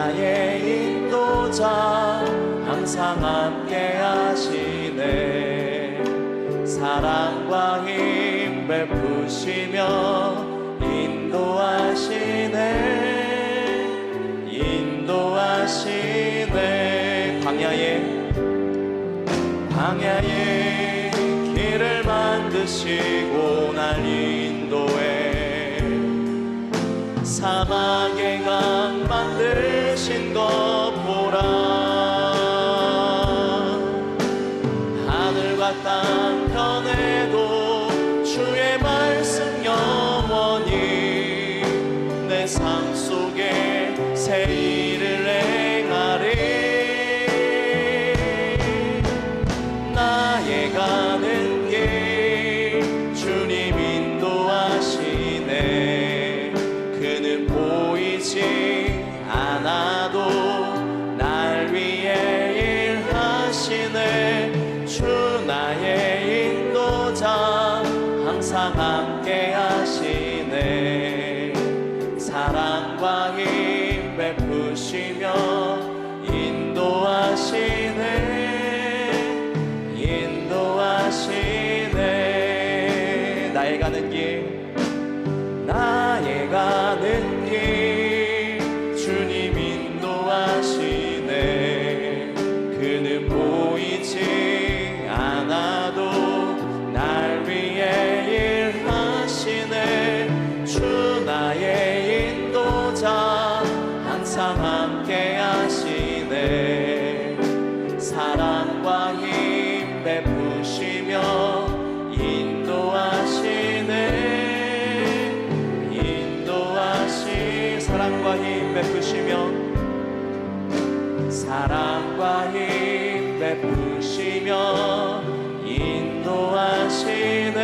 나의 인도자 항상 함께 하시네. 사랑과 힘 베푸시며 인도하시네. 인도하시네. 광야에 길을 만드시고 날 인도해. 사막에 강 만드신 것 보라. 하늘과 땅 변해도 주의 말씀 영원히 내 삶 속에 새 일을 행하리. 나의 가는 길 주님 인도하시네. 그는 보이지 않아도 날 위해 일하시네. 주 나의 인도자 항상 함께 하시네. 사랑과 힘 베푸시며 인도하시네. 인도하시네. 나의 가는 길 주님 인도하시네. 그는 보이지 않아도 날 위해 일하시네. 주 나의 인도자 항상 함께 하시네. 사랑과 힘 베푸시며 인도하시네. 사랑과 힘 베푸시며 인도하시네.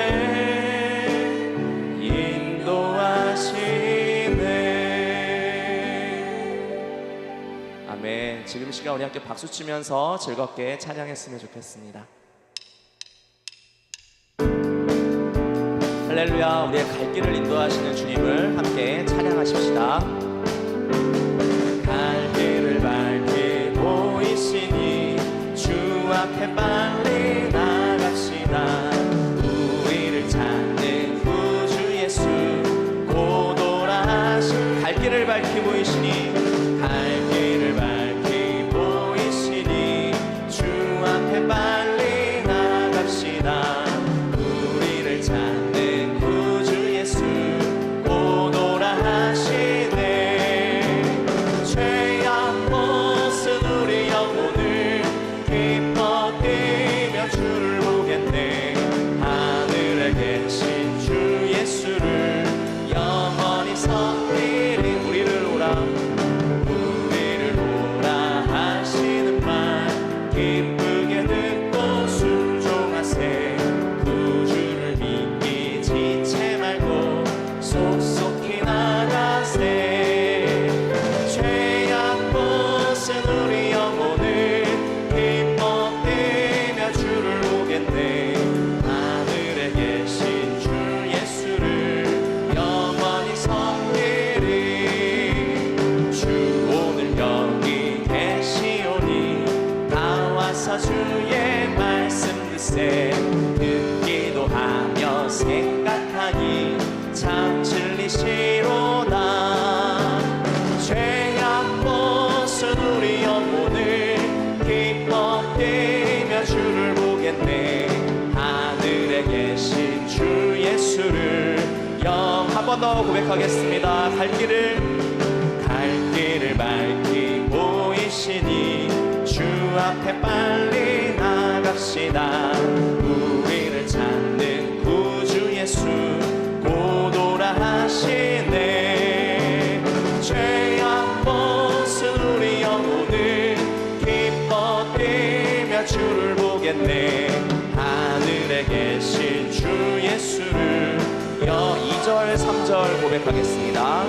아멘. 지금 이 시간 우리 함께 박수 치면서 즐겁게 찬양했으면 좋겠습니다. 할렐루야. 우리의 갈 길을 인도하시는 주님을 함께 찬양하십시다. 갈 길을 밝히 보이시니 주 앞에 빨리 나갑시다. 우리를 찾는 구주 예수 고도라하신 갈 길을 밝히 보이시니 갈 길을 밝히 보이시니 주 앞에 빨리 나갑시다. 우리를 찾는 구주 예수 고도라하시네. 죄악 벗은 우리 영혼을 기뻐 뛰며 주를 보겠네. 하늘에 계신 주 예수를 영원히 섬기리. 우리를 오라 하시는 말 기쁘게 듣고 순종하세. 구주를 믿기 지체 말고 속속히 나가세. 죄악 벗은 우리 영혼을 기뻐 뛰며 주를 보겠네. 하늘에 계신 주 예수를 영원히 섬기리. 주 오늘 여기 계시오니 다 와서 주의 말씀 듣세. 듣기도 하며 생각하니 참 진리시로다. 죄악 벗은 우리 영혼을 기뻐 뛰며 주를 보겠네. 하늘에 계신 주 예수를 한 번 더 고백하겠습니다. 갈 길을 밝히 보이시니 주 앞에 빨리 나갑시다. 우리를 찾는 구주 예수 고도라하시네. 죄악 벗은 우리 영혼을 기뻐 뛰며 주를 보겠네. 하늘에 계신 주 예수를 2절 3절 고백하겠습니다.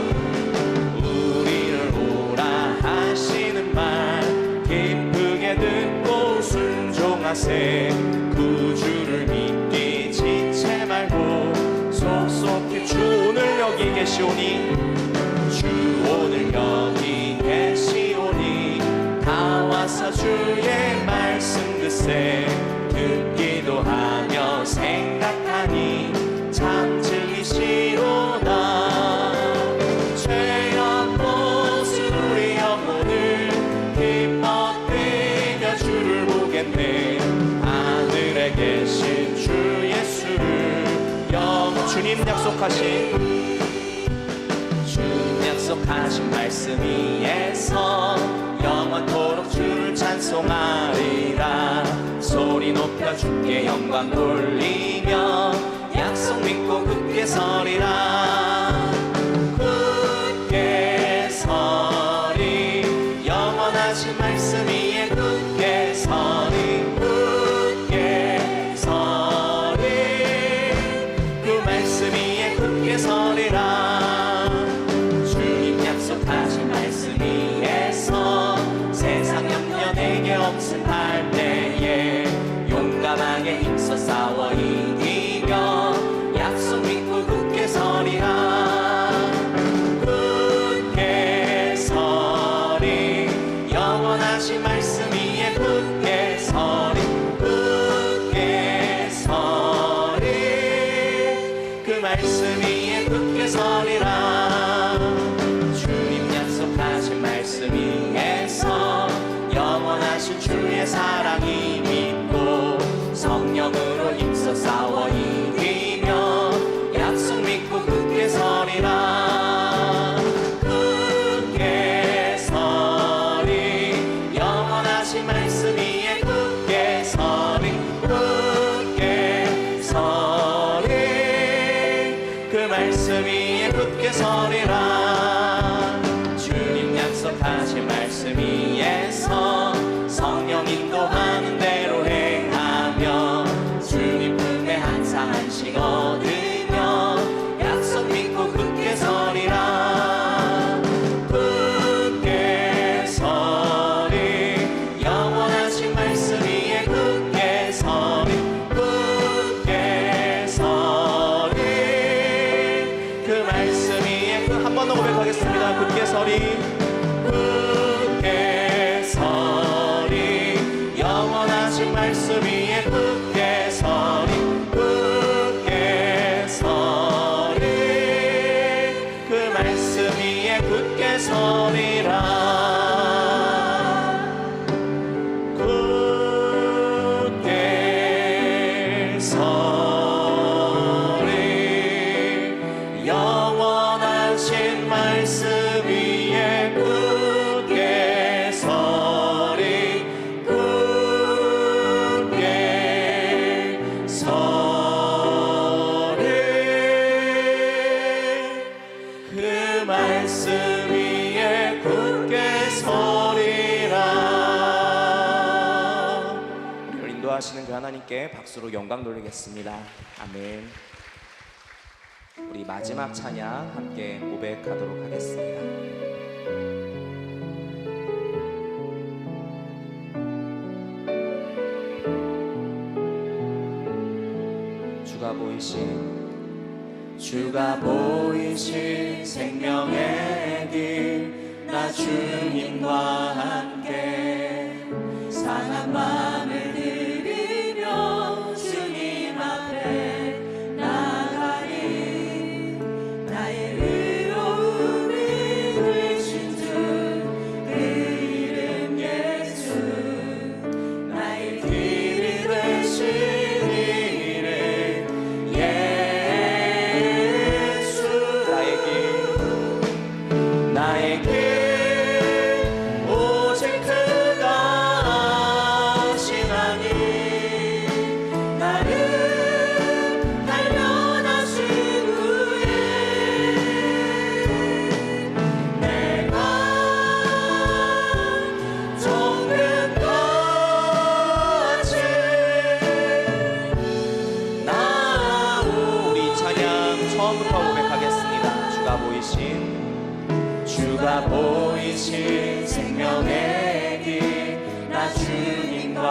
우리를 오라 하시는 말 기쁘게 듣고 순종하세. 구주를 믿기 지체 말고 속속히 주 오늘 여기 계시오니 주 오늘 여기 계시오니 생각하니 참 즐기시로다. 죄악 벗은 우리 영혼을 기뻐 뛰며 주를 보겠네. 하늘에 계신 주 예수를 주님 약속하신 말씀 위에서 영원토록 주를 찬송하리라. 소리 높여 주께 영광 돌리며 약속 믿고 굳게 서리라. 굳게 서리 영원하신 말씀 위에 굳게 서리. 굳게 서리 그 말씀 위에 굳게 서리라. 주님 약속하신 말씀 위에서 세상 염려 내게 없음할 때에 용감하게 힘써 싸워 이기며 약속 믿고 굳게 서리라. 굳게 서리 영원하신 말씀 위에 굳게 서리. 굳게 서리 그 말씀 위에 굳게 서리라. 주님 약속하신 말씀 위에서 영원하신 주의 사랑이 믿고 성령으로 힘써 싸워 이기며 약속 믿고 굳게 서리라. 굳게 서리 영원하신 말씀 위에 굳게 서리. 굳게 서리 그 말씀 위에 굳게 서리라. 주님 약속하신 말씀 위에서 성령 인도하는 대로 행하며 주님 품에 항상 안식 얻으며 약속 믿고 굳게 서리라. 굳게 서리 영원하신 말씀 위에 굳게 서리. 굳게 서리 그 말씀 위에 한 번 더 고백하겠습니다. 굳게 서리. 굳게 서리 영원하신 말씀 위에 굳게 서리. 굳게 서리 그 말씀 위에 굳게 서리라. 굳게 서리 영원하신 말씀 위에 굳게 서리. 굳게 서리 그 말씀 위에 굳게 서리라. 우리를 인도하시는 그 하나님께 박수로 영광 돌리겠습니다. 아멘. 우리 마지막 찬양 함께 고백하도록 하겠습니다. 주가 보이신 생명의 길 나 주님과 함께 상한 마음을 들이며 주님 앞에 나가리. 나의 의로움이 되신 주 그 이름 예수. 나의 길이 되신 이름 예수. 나의 길 오직 그가 아시나니. 나를 단련하신 후에 내가 정금같이 나아오. 우리 찬양 처음부터 고백하겠습니다. 주가 보이신 생명의 길 나 주님과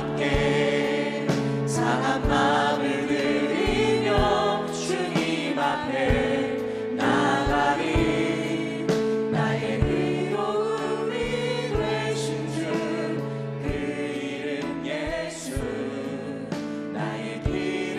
함께 상한 마음을 들이며 주님 앞에 나가리. 나의 의로움이 되신 주 그 이름 예수. 나의 길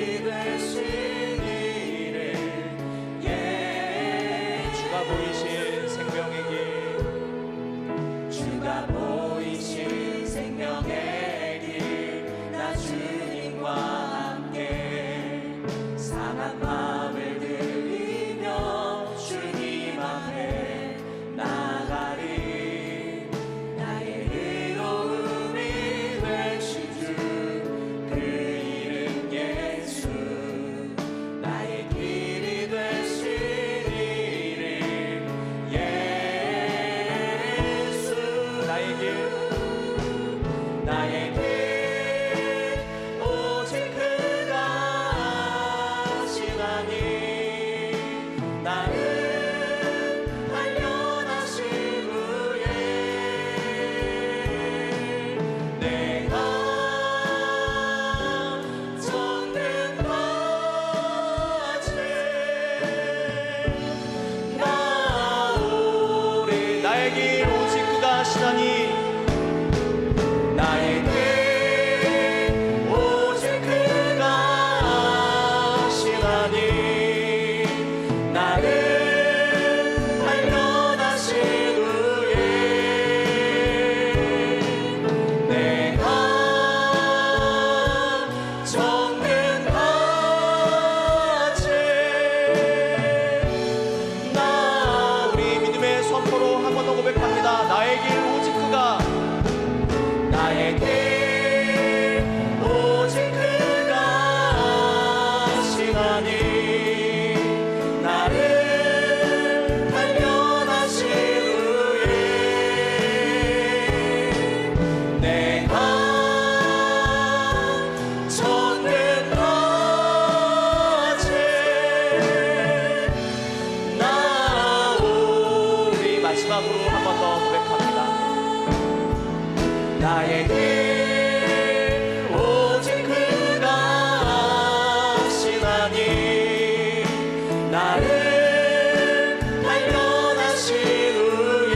나를 발견하신 후에 내가 정든 가제 나 우리 믿음의 선포로 한 번 더 고백합니다. 나의 길 오직 그가 나의 길 오직 그가 하시나니 나를 발견하신 후에 내가 정든 가제 나 우리 마지막으로 한 번 더 고백합니다. 나의 길 오직 그가 하시나니 나를 발견하신 후에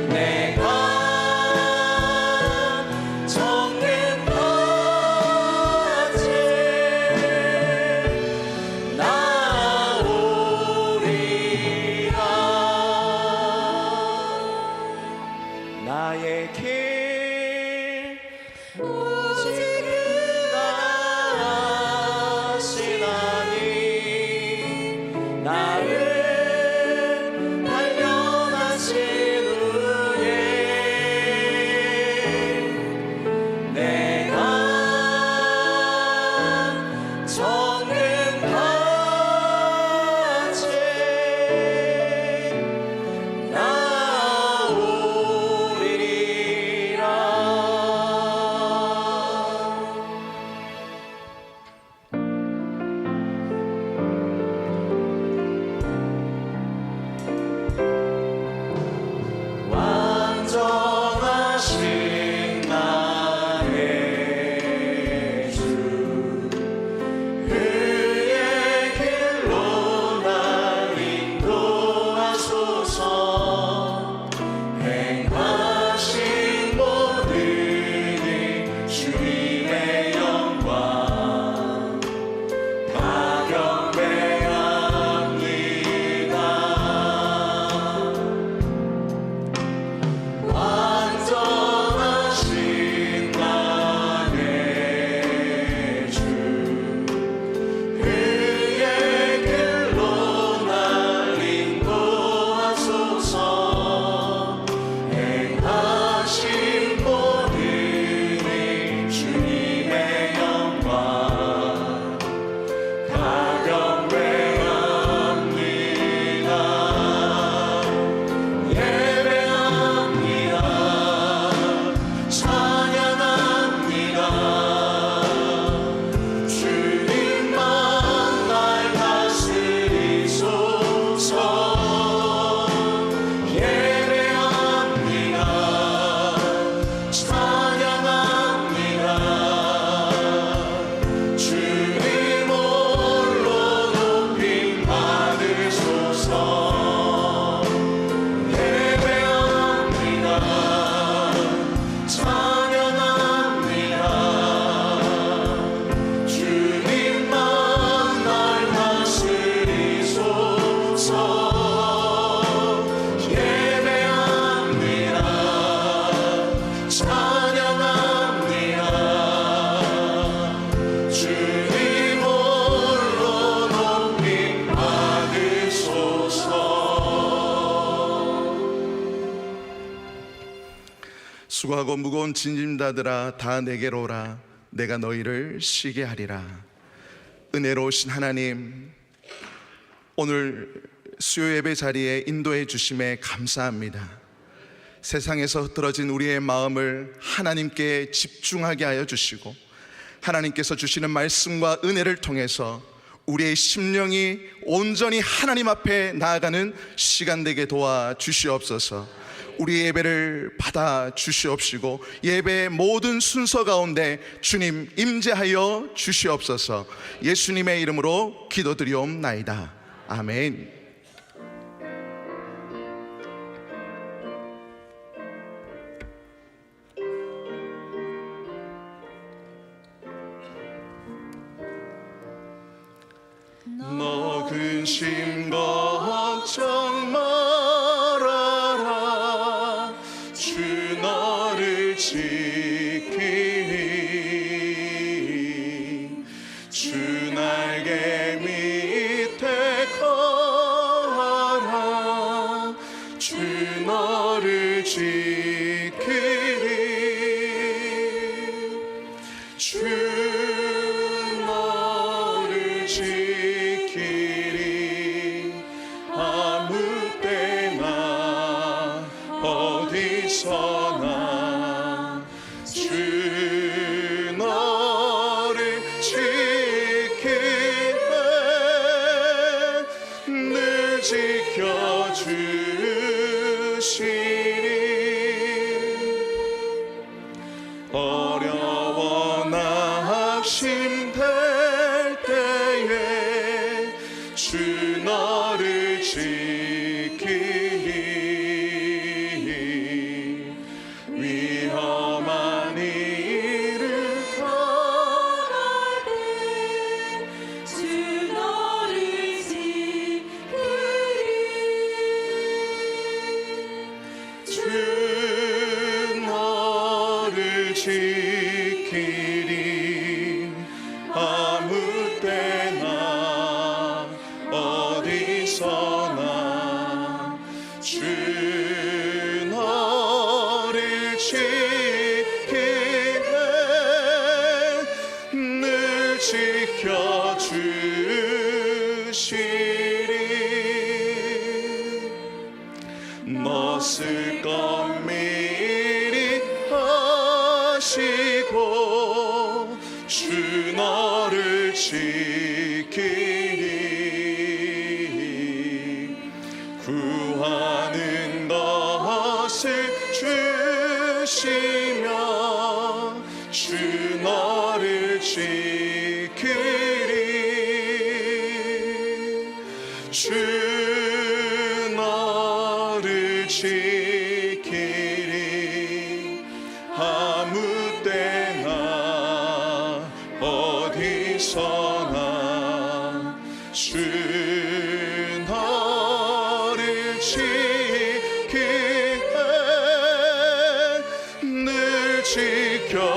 내가 정든 가제 나오리라. 나의 길 오직 그가 하시나니 나를 발견하신 후에 내가 정든 가제 나오리라. 완전하신 나의 주 그의 길로 날 인도하소서. 행하신 모든 일 주님의 영광 다 경배합니다. 완전하신 나의 주 그의 길로 날 인도하소서. 행하신 모든 일 주님의 영광 다 경배합니다. 예배합니다. 찬양합니다. 주님만 날 다스리소서. 예배합니다. 찬양합니다. 주님 홀로 높임 받으소서. 예배합니다. 찬양합니다. 주님만 날 다스리소서. 예배합니다. 찬양합니다. 주님 홀로 높임 받으소서. 수고하고 무거운 짐진자들아 다 내게로 오라. 내가 너희를 쉬게 하리라. 은혜로우신 하나님, 오늘 수요 예배 자리에 인도해 주심에 감사합니다. 세상에서 흐트러진 우리의 마음을 하나님께 집중하게 하여 주시고 하나님께서 주시는 말씀과 은혜를 통해서 우리의 심령이 온전히 하나님 앞에 나아가는 시간 되게 도와주시옵소서. 우리 예배를 받아 주시옵시고 예배의 모든 순서 가운데 주님 임재하여 주시옵소서. 예수님의 이름으로 기도드리옵나이다. 아멘. 너 근심 걱정 말아라. 주 너를 지키리. 주 날개 밑에 거하라. 주 너를 지키리. 주 너를 지키리. 아무 때나 어디서나 주 너를 지키네. 늘 지켜주시리. 어려워 낙심될 때에 주 너를 지키리. 위험한 일을 떠나되 주 너를 지키리. 주 너를 지키리. 아무 때나 어디서나 주 너를 지키네. 늘 지켜주시리. 너 쓸 것 미리 하시고 주 너를 지키리. 구하는 것을 주시며 주 너를 지키리. 주 너를 지키리. 아무 때나 어디서나 주 너를 지키네. 늘 지켜주시리.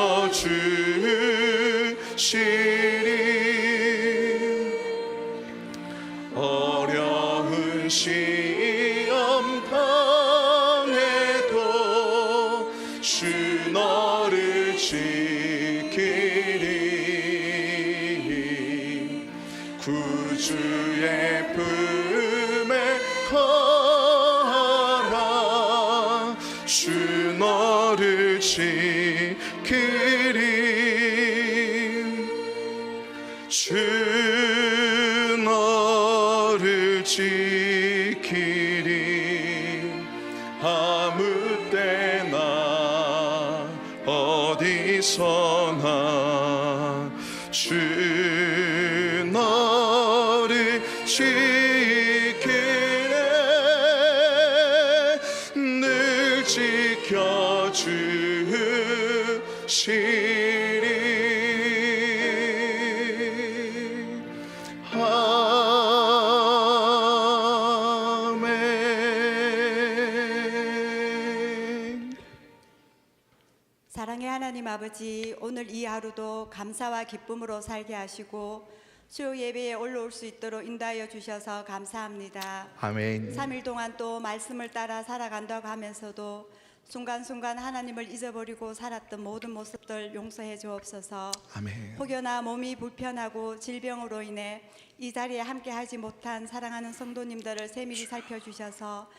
어려운 시험 당해도 주 너를 지키리. 구주의 품에 거하라. 주 너를 지키리. 주 너를 지키리. 아무 때나 어디서나 주 너를 지키네. 늘 지켜주시리. 아멘. 사랑의 하나님 아버지, 오늘 이 하루도 감사와 기쁨으로 살게 하시고 수요 예배에 올라올 수 있도록 인도하여 주셔서 감사합니다. 아멘. 3일 동안 또 말씀을 따라 살아간다고 하면서도 순간순간 하나님을 잊어버리고 살았던 모든 모습들 용서해 주옵소서. 아멘. 혹여나 몸이 불편하고 질병으로 인해 이 자리에 함께 하지 못한 사랑하는 성도님들을 세밀히 살펴주셔서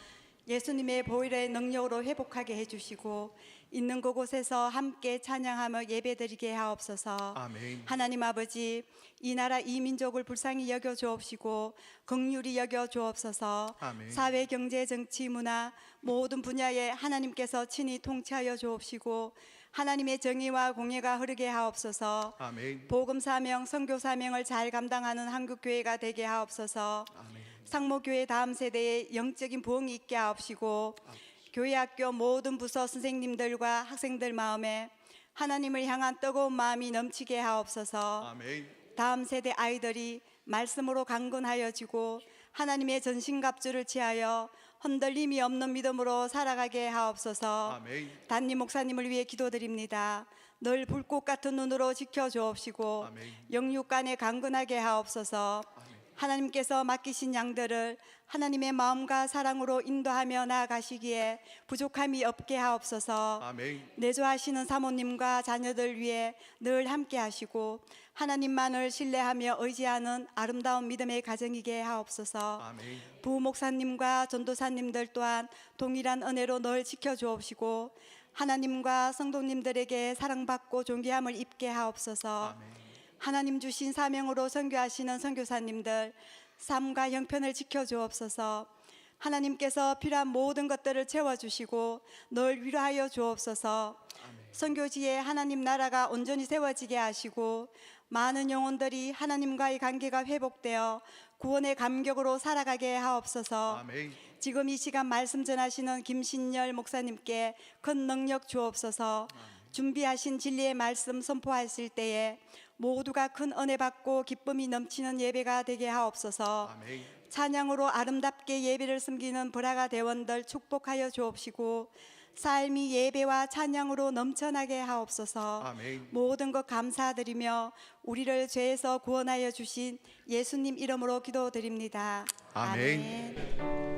예수님의 보혈의 능력으로 회복하게 해주시고 있는 그곳에서 함께 찬양하며 예배드리게 하옵소서. 아멘. 하나님 아버지, 이 나라 이 민족을 불쌍히 여겨 주옵시고 긍휼히 여겨 주옵소서. 아멘. 사회, 경제, 정치, 문화 모든 분야에 하나님께서 친히 통치하여 주옵시고 하나님의 정의와 공의가 흐르게 하옵소서. 아멘. 복음 사명, 선교 사명을 잘 감당하는 한국 교회가 되게 하옵소서. 아멘. 상모교회 다음 세대에 영적인 부흥이 있게 하옵시고 교회 학교 모든 부서 선생님들과 학생들 마음에 하나님을 향한 뜨거운 마음이 넘치게 하옵소서. 아멘. 다음 세대 아이들이 말씀으로 강건하여지고 하나님의 전신갑주를 취하여 흔들림이 없는 믿음으로 살아가게 하옵소서. 아멘. 담임 목사님을 위해 기도드립니다. 늘 불꽃 같은 눈으로 지켜주옵시고 아멘. 영육간에 강건하게 하옵소서. 하나님께서 맡기신 양들을 하나님의 마음과 사랑으로 인도하며 나아가시기에 부족함이 없게 하옵소서. 아멘. 내조하시는 사모님과 자녀들 위해 늘 함께 하시고 하나님만을 신뢰하며 의지하는 아름다운 믿음의 가정이게 하옵소서. 아멘. 부목사님과 전도사님들 또한 동일한 은혜로 늘 지켜주옵시고 하나님과 성도님들에게 사랑받고 존귀함을 입게 하옵소서. 아멘. 하나님 주신 사명으로 선교하시는 선교사님들 삶과 형편을 지켜주옵소서. 하나님께서 필요한 모든 것들을 채워주시고 늘 위로하여 주옵소서. 선교지에 하나님 나라가 온전히 세워지게 하시고 많은 영혼들이 하나님과의 관계가 회복되어 구원의 감격으로 살아가게 하옵소서. 아멘. 지금 이 시간 말씀 전하시는 김신열 목사님께 큰 능력 주옵소서. 준비하신 진리의 말씀 선포하실 때에 모두가 큰 은혜 받고 기쁨이 넘치는 예배가 되게 하옵소서. 아멘. 찬양으로 아름답게 예배를 섬기는 브라가 대원들 축복하여 주옵시고 삶이 예배와 찬양으로 넘쳐나게 하옵소서. 아멘. 모든 것 감사드리며 우리를 죄에서 구원하여 주신 예수님 이름으로 기도드립니다. 아멘.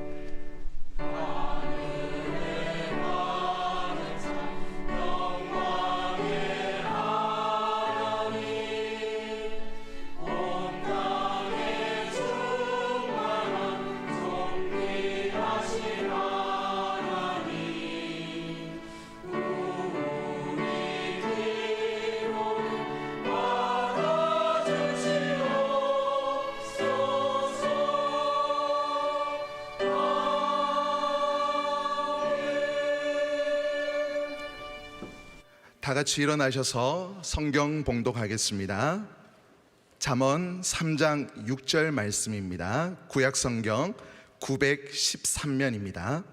다 같이 일어나셔서 성경 봉독하겠습니다. 잠언 3장 6절 말씀입니다. 구약 성경 913면입니다.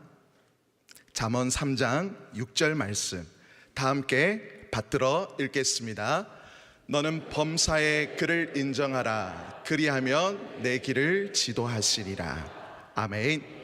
잠언 3장 6절 말씀 다 함께 받들어 읽겠습니다. 너는 범사의 그를 인정하라. 그리하면 내 길을 지도하시리라. 아멘.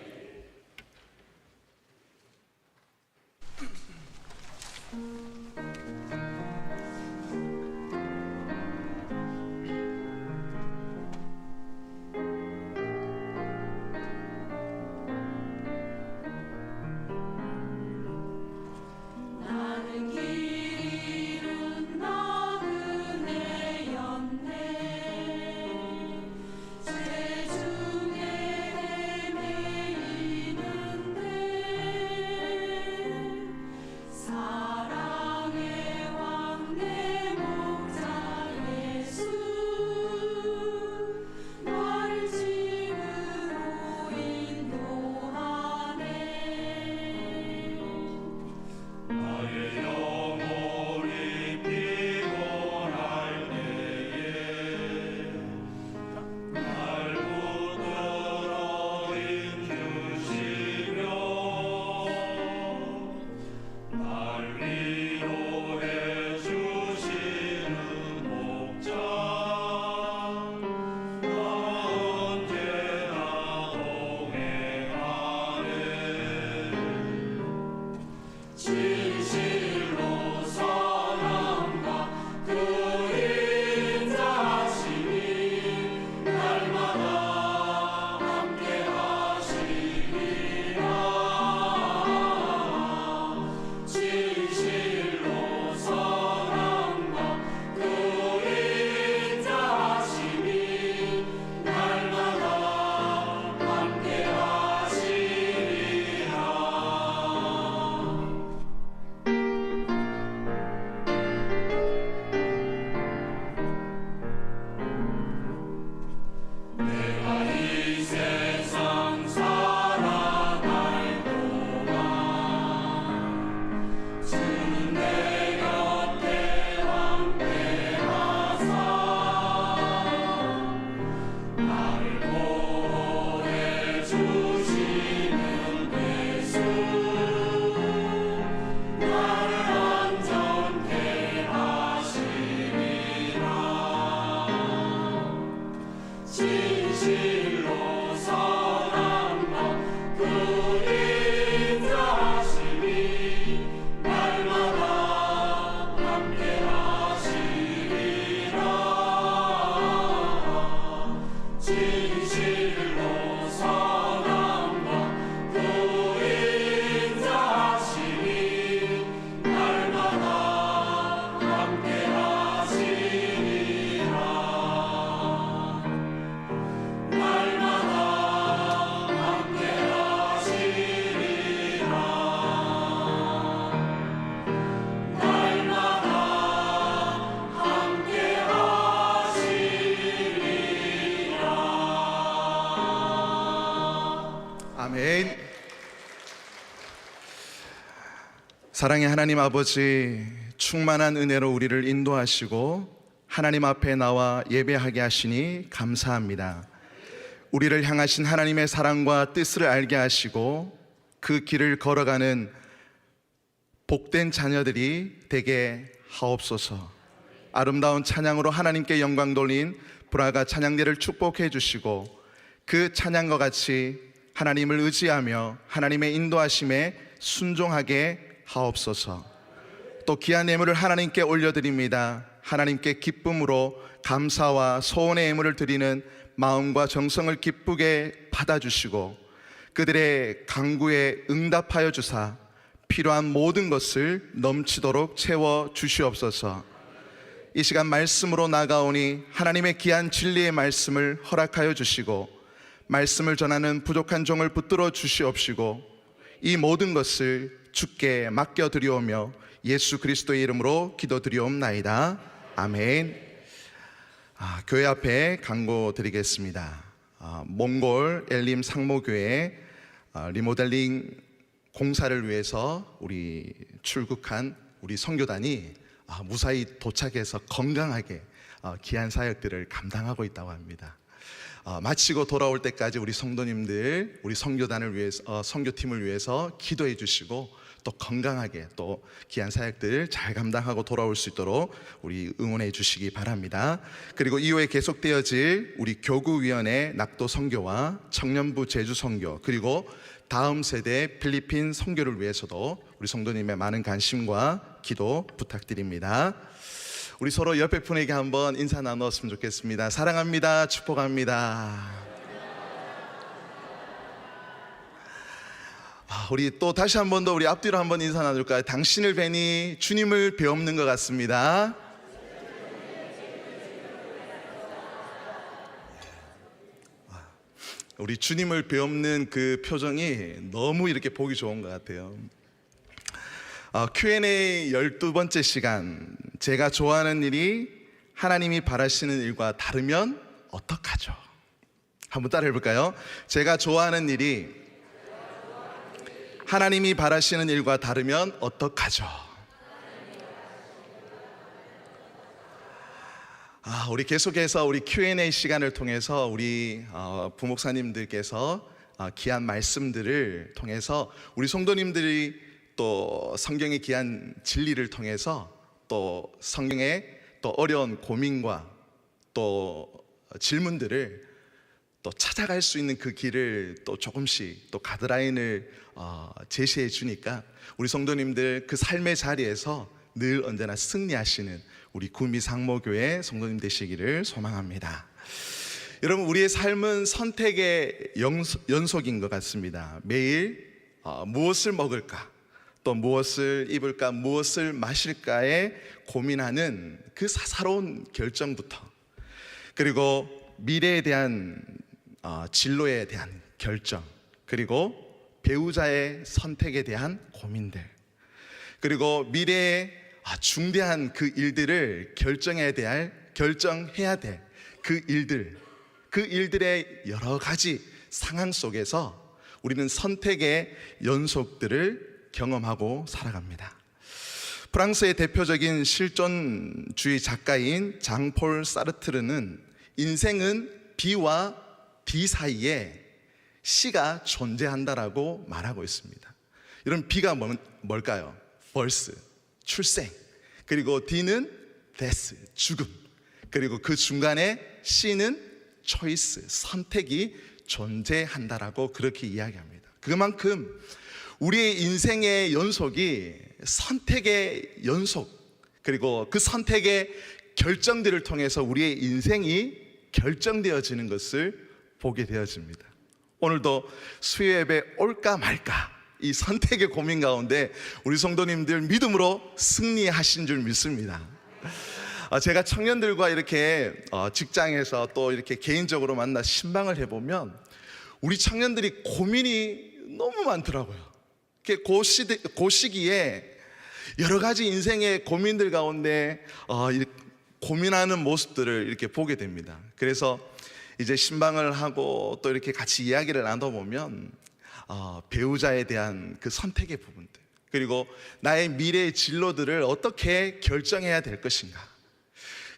내 중에 아멘. 사랑의 하나님 아버지, 충만한 은혜로 우리를 인도하시고 하나님 앞에 나와 예배하게 하시니 감사합니다. 우리를 향하신 하나님의 사랑과 뜻을 알게 하시고 그 길을 걸어가는 복된 자녀들이 되게 하옵소서. 아름다운 찬양으로 하나님께 영광 돌린 브라가 찬양대를 축복해 주시고 그 찬양과 같이 하나님을 의지하며 하나님의 인도하심에 순종하게 하옵소서. 또 귀한 예물을 하나님께 올려드립니다. 하나님께 기쁨으로 감사와 소원의 예물을 드리는 마음과 정성을 기쁘게 받아주시고 그들의 간구에 응답하여 주사 필요한 모든 것을 넘치도록 채워 주시옵소서. 이 시간 말씀으로 나가오니 하나님의 귀한 진리의 말씀을 허락하여 주시고 말씀을 전하는 부족한 종을 붙들어 주시옵시고 이 모든 것을 주께 맡겨드리오며 예수 그리스도의 이름으로 기도드리옵나이다. 아멘. 교회 앞에 광고 드리겠습니다. 몽골 엘림 상모교회 리모델링 공사를 위해서 우리 출국한 우리 선교단이 무사히 도착해서 건강하게 귀한 사역들을 감당하고 있다고 합니다. 마치고 돌아올 때까지 우리 성도님들, 우리 선교단을 위해서, 선교팀을 위해서 기도해 주시고 또 건강하게 또 귀한 사역들 잘 감당하고 돌아올 수 있도록 우리 응원해 주시기 바랍니다. 그리고 이후에 계속되어질 우리 교구위원회 낙도 선교와 청년부 제주 선교, 그리고 다음 세대 필리핀 선교를 위해서도 우리 성도님의 많은 관심과 기도 부탁드립니다. 우리 서로 옆에 분에게 한번 인사 나누었으면 좋겠습니다. 사랑합니다. 축복합니다. 우리 또 다시 한 번 더 우리 앞뒤로 한번 인사 나눌까요? 당신을 뵈니 주님을 배우는 것 같습니다. 우리 주님을 배우는 그 표정이 너무 이렇게 보기 좋은 것 같아요. Q&A 12번째 시간, 제가 좋아하는 일이 하나님이 바라시는 일과 다르면 어떡하죠? 한번 따라 해볼까요? 제가 좋아하는 일이 하나님이 바라시는 일과 다르면 어떡하죠? 우리 계속해서 우리 Q&A 시간을 통해서 우리 부목사님들께서 귀한 말씀들을 통해서 우리 성도님들이 또 성경의 귀한 진리를 통해서 또 성경의 또 어려운 고민과 또 질문들을 또 찾아갈 수 있는 그 길을 또 조금씩 또 가드라인을 제시해 주니까 우리 성도님들 그 삶의 자리에서 늘 언제나 승리하시는 우리 구미 상모교회 성도님 되시기를 소망합니다. 여러분, 우리의 삶은 선택의 연속인 것 같습니다. 매일 무엇을 먹을까, 또 무엇을 입을까, 무엇을 마실까에 고민하는 그 사사로운 결정부터, 그리고 미래에 대한 진로에 대한 결정, 그리고 배우자의 선택에 대한 고민들, 그리고 미래의 중대한 그 일들을 결정해야 될 그 일들의 여러 가지 상황 속에서 우리는 선택의 연속들을 경험하고 살아갑니다. 프랑스의 대표적인 실존주의 작가인 장폴 사르트르는 인생은 B와 D 사이에 C가 존재한다라고 말하고 있습니다. 이런 B가 뭘까요? birth, 출생, 그리고 D는 death, 죽음, 그리고 그 중간에 C는 choice, 선택이 존재한다라고 그렇게 이야기합니다. 그만큼 우리의 인생의 연속이 선택의 연속, 그리고 그 선택의 결정들을 통해서 우리의 인생이 결정되어지는 것을 보게 되어집니다. 오늘도 수요예배 올까 말까 이 선택의 고민 가운데 우리 성도님들 믿음으로 승리하신 줄 믿습니다. 제가 청년들과 이렇게 직장에서 또 이렇게 개인적으로 만나 신방을 해보면 우리 청년들이 고민이 너무 많더라고요. 그 시기에 여러 가지 인생의 고민들 가운데 고민하는 모습들을 이렇게 보게 됩니다. 그래서 이제 신방을 하고 또 이렇게 같이 이야기를 나눠보면 배우자에 대한 그 선택의 부분들, 그리고 나의 미래의 진로들을 어떻게 결정해야 될 것인가,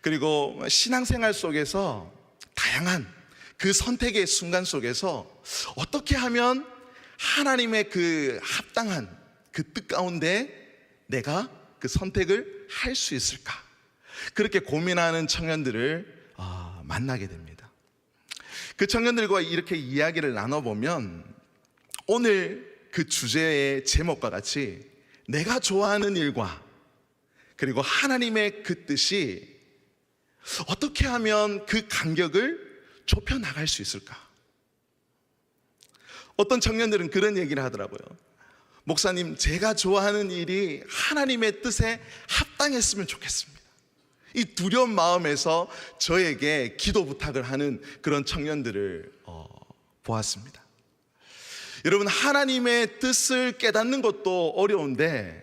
그리고 신앙생활 속에서 다양한 그 선택의 순간 속에서 어떻게 하면 하나님의 그 합당한 그 뜻 가운데 내가 그 선택을 할 수 있을까, 그렇게 고민하는 청년들을 만나게 됩니다. 그 청년들과 이렇게 이야기를 나눠보면 오늘 그 주제의 제목과 같이 내가 좋아하는 일과 그리고 하나님의 그 뜻이 어떻게 하면 그 간격을 좁혀 나갈 수 있을까? 어떤 청년들은 그런 얘기를 하더라고요. 목사님, 제가 좋아하는 일이 하나님의 뜻에 합당했으면 좋겠습니다. 이 두려운 마음에서 저에게 기도 부탁을 하는 그런 청년들을 보았습니다. 여러분, 하나님의 뜻을 깨닫는 것도 어려운데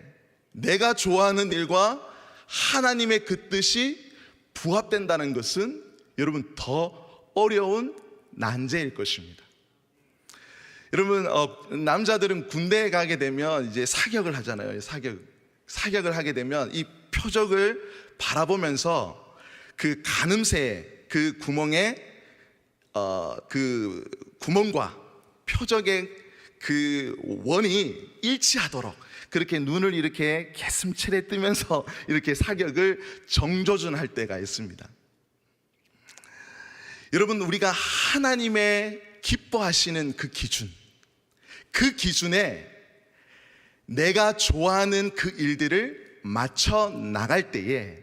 내가 좋아하는 일과 하나님의 그 뜻이 부합된다는 것은 여러분 더 어려운 난제일 것입니다. 여러분, 남자들은 군대에 가게 되면 이제 사격을 하잖아요. 사격을 하게 되면 이 표적을 바라보면서 그 가늠새 그 구멍에 그 구멍과 표적의 그 원이 일치하도록 그렇게 눈을 이렇게 개슴츠레 뜨면서 이렇게 사격을 정조준할 때가 있습니다. 여러분, 우리가 하나님의 기뻐하시는 그 기준에 내가 좋아하는 그 일들을 맞춰 나갈 때에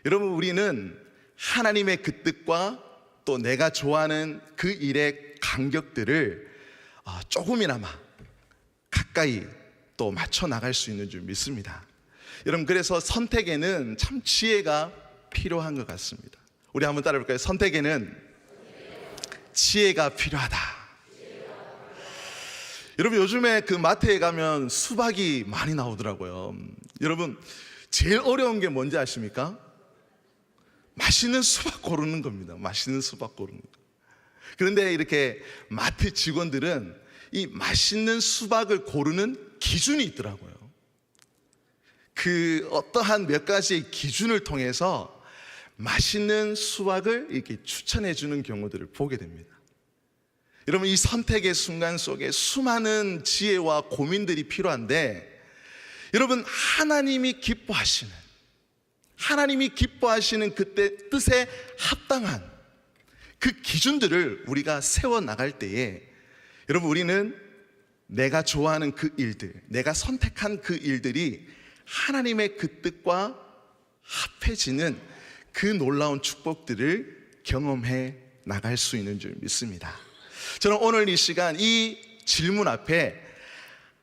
여러분, 우리는 하나님의 그 뜻과 또 내가 좋아하는 그 일의 간격들을 조금이나마 가까이 또 맞춰 나갈 수 있는 줄 믿습니다. 여러분, 그래서 선택에는 참 지혜가 필요한 것 같습니다. 우리 한번 따라 볼까요? 선택에는 지혜가 필요하다. 여러분, 요즘에 그 마트에 가면 수박이 많이 나오더라고요. 여러분, 제일 어려운 게 뭔지 아십니까? 맛있는 수박 고르는 겁니다. 맛있는 수박 고르는 거. 그런데 이렇게 마트 직원들은 이 맛있는 수박을 고르는 기준이 있더라고요. 그 어떠한 몇 가지의 기준을 통해서 맛있는 수박을 이렇게 추천해 주는 경우들을 보게 됩니다. 여러분, 이 선택의 순간 속에 수많은 지혜와 고민들이 필요한데, 여러분, 하나님이 기뻐하시는 그때 뜻에 합당한 그 기준들을 우리가 세워 나갈 때에 여러분, 우리는 내가 좋아하는 그 일들, 내가 선택한 그 일들이 하나님의 그 뜻과 합해지는 그 놀라운 축복들을 경험해 나갈 수 있는 줄 믿습니다. 저는 오늘 이 시간 이 질문 앞에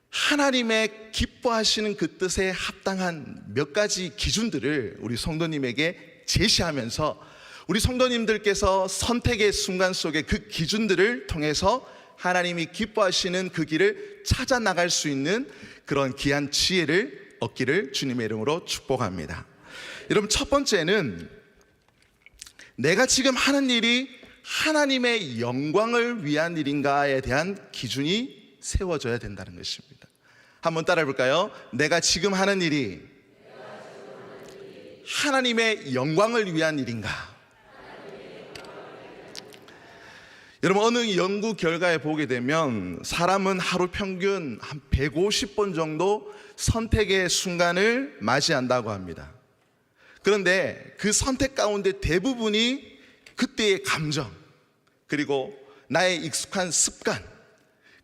하나님의 기뻐하시는 그 뜻에 합당한 몇 가지 기준들을 우리 성도님에게 제시하면서 우리 성도님들께서 선택의 순간 속에 그 기준들을 통해서 하나님이 기뻐하시는 그 길을 찾아 나갈 수 있는 그런 귀한 지혜를 얻기를 주님의 이름으로 축복합니다. 여러분, 첫 번째는 내가 지금 하는 일이 하나님의 영광을 위한 일인가에 대한 기준이 세워져야 된다는 것입니다. 한번 따라해 볼까요? 내가 지금 하는 일이 하나님의 영광을 위한 일인가? 여러분, 어느 연구 결과에 보게 되면 사람은 하루 평균 한 150번 정도 선택의 순간을 맞이한다고 합니다. 그런데 그 선택 가운데 대부분이 그때의 감정, 그리고 나의 익숙한 습관,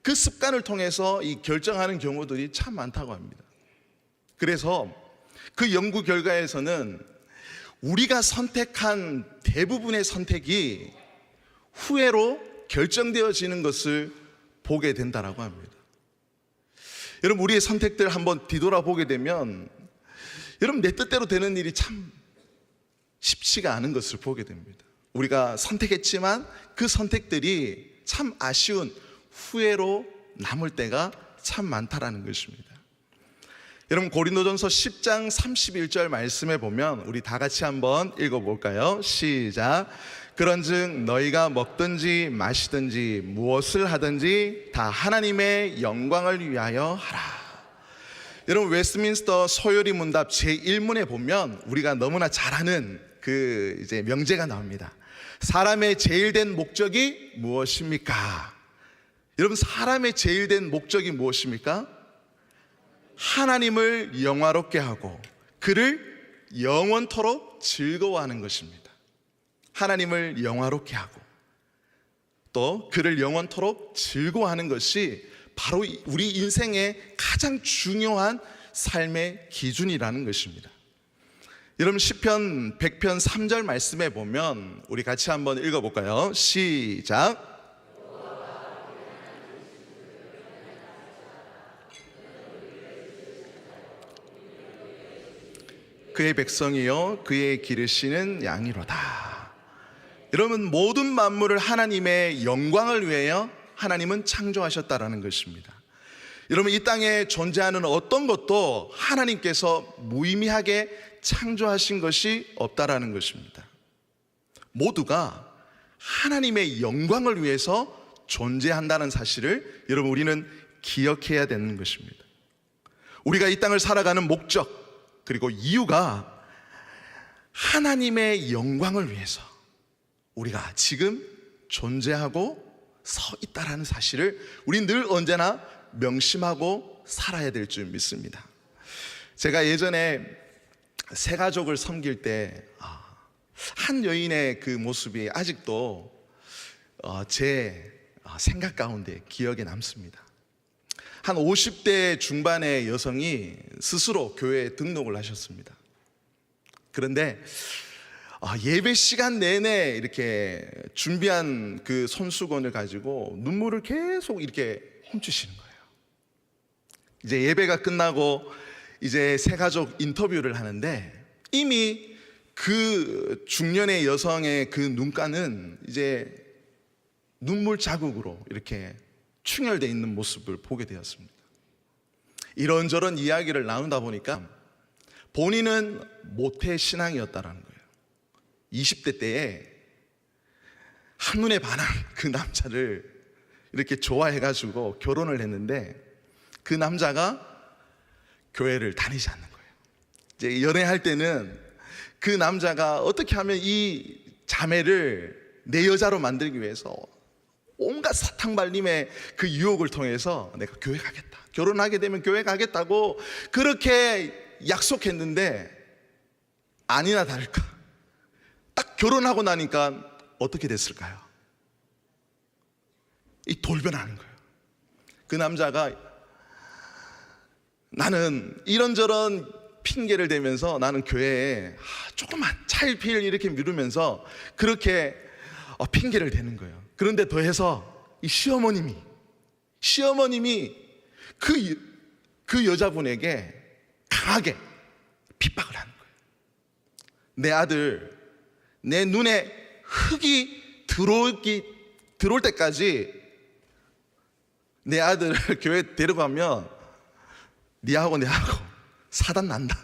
그 습관을 통해서 이 결정하는 경우들이 참 많다고 합니다. 그래서 그 연구 결과에서는 우리가 선택한 대부분의 선택이 후회로 결정되어지는 것을 보게 된다라고 합니다. 여러분, 우리의 선택들 한번 뒤돌아보게 되면 여러분, 내 뜻대로 되는 일이 참 쉽지가 않은 것을 보게 됩니다. 우리가 선택했지만 그 선택들이 참 아쉬운 후회로 남을 때가 참 많다라는 것입니다. 여러분, 고린도전서 10장 31절 말씀에 보면 우리 다 같이 한번 읽어볼까요? 시작. 그런즉 너희가 먹든지 마시든지 무엇을 하든지 다 하나님의 영광을 위하여 하라. 여러분, 웨스트민스터 서열이 문답 제1문에 보면 우리가 너무나 잘 아는 그 이제 명제가 나옵니다. 사람의 제일 된 목적이 무엇입니까? 여러분, 사람의 제일 된 목적이 무엇입니까? 하나님을 영화롭게 하고 그를 영원토록 즐거워하는 것입니다. 하나님을 영화롭게 하고 또 그를 영원토록 즐거워하는 것이 바로 우리 인생의 가장 중요한 삶의 기준이라는 것입니다. 여러분, 시편 100편 3절 말씀에 보면 우리 같이 한번 읽어볼까요? 시작. 그의 백성이요 그의 기르시는 양이로다. 여러분, 모든 만물을 하나님의 영광을 위하여 하나님은 창조하셨다라는 것입니다. 여러분, 이 땅에 존재하는 어떤 것도 하나님께서 무의미하게 창조하신 것이 없다라는 것입니다. 모두가 하나님의 영광을 위해서 존재한다는 사실을 여러분, 우리는 기억해야 되는 것입니다. 우리가 이 땅을 살아가는 목적 그리고 이유가 하나님의 영광을 위해서 우리가 지금 존재하고 서 있다라는 사실을 우리 늘 언제나 명심하고 살아야 될 줄 믿습니다. 제가 예전에 새가족을 섬길 때 한 여인의 그 모습이 아직도 제 생각 가운데 기억에 남습니다. 한 50대 중반의 여성이 스스로 교회에 등록을 하셨습니다. 그런데 예배 시간 내내 이렇게 준비한 그 손수건을 가지고 눈물을 계속 이렇게 훔치시는 거예요. 이제 예배가 끝나고 이제 새가족 인터뷰를 하는데 이미 그 중년의 여성의 그 눈가는 이제 눈물 자국으로 이렇게 충혈되어 있는 모습을 보게 되었습니다. 이런저런 이야기를 나누다 보니까 본인은 모태 신앙이었다라는 거예요. 20대 때에 한눈에 반한 그 남자를 이렇게 좋아해가지고 결혼을 했는데 그 남자가 교회를 다니지 않는 거예요. 이제 연애할 때는 그 남자가 어떻게 하면 이 자매를 내 여자로 만들기 위해서 온갖 사탕발림의 그 유혹을 통해서 내가 교회 가겠다, 결혼하게 되면 교회 가겠다고 그렇게 약속했는데 아니나 다를까 딱 결혼하고 나니까 어떻게 됐을까요? 이 돌변하는 거예요. 그 남자가 나는 이런저런 핑계를 대면서 나는 교회에 조금만 차일피일 이렇게 미루면서 그렇게 핑계를 대는 거예요. 그런데 더해서 이 시어머님이 그 여자분에게 강하게 핍박을 하는 거예요. 내 아들, 내 눈에 흙이 들어올 때까지 내 아들을 교회 데려가면 니하고 내하고 사단 난다.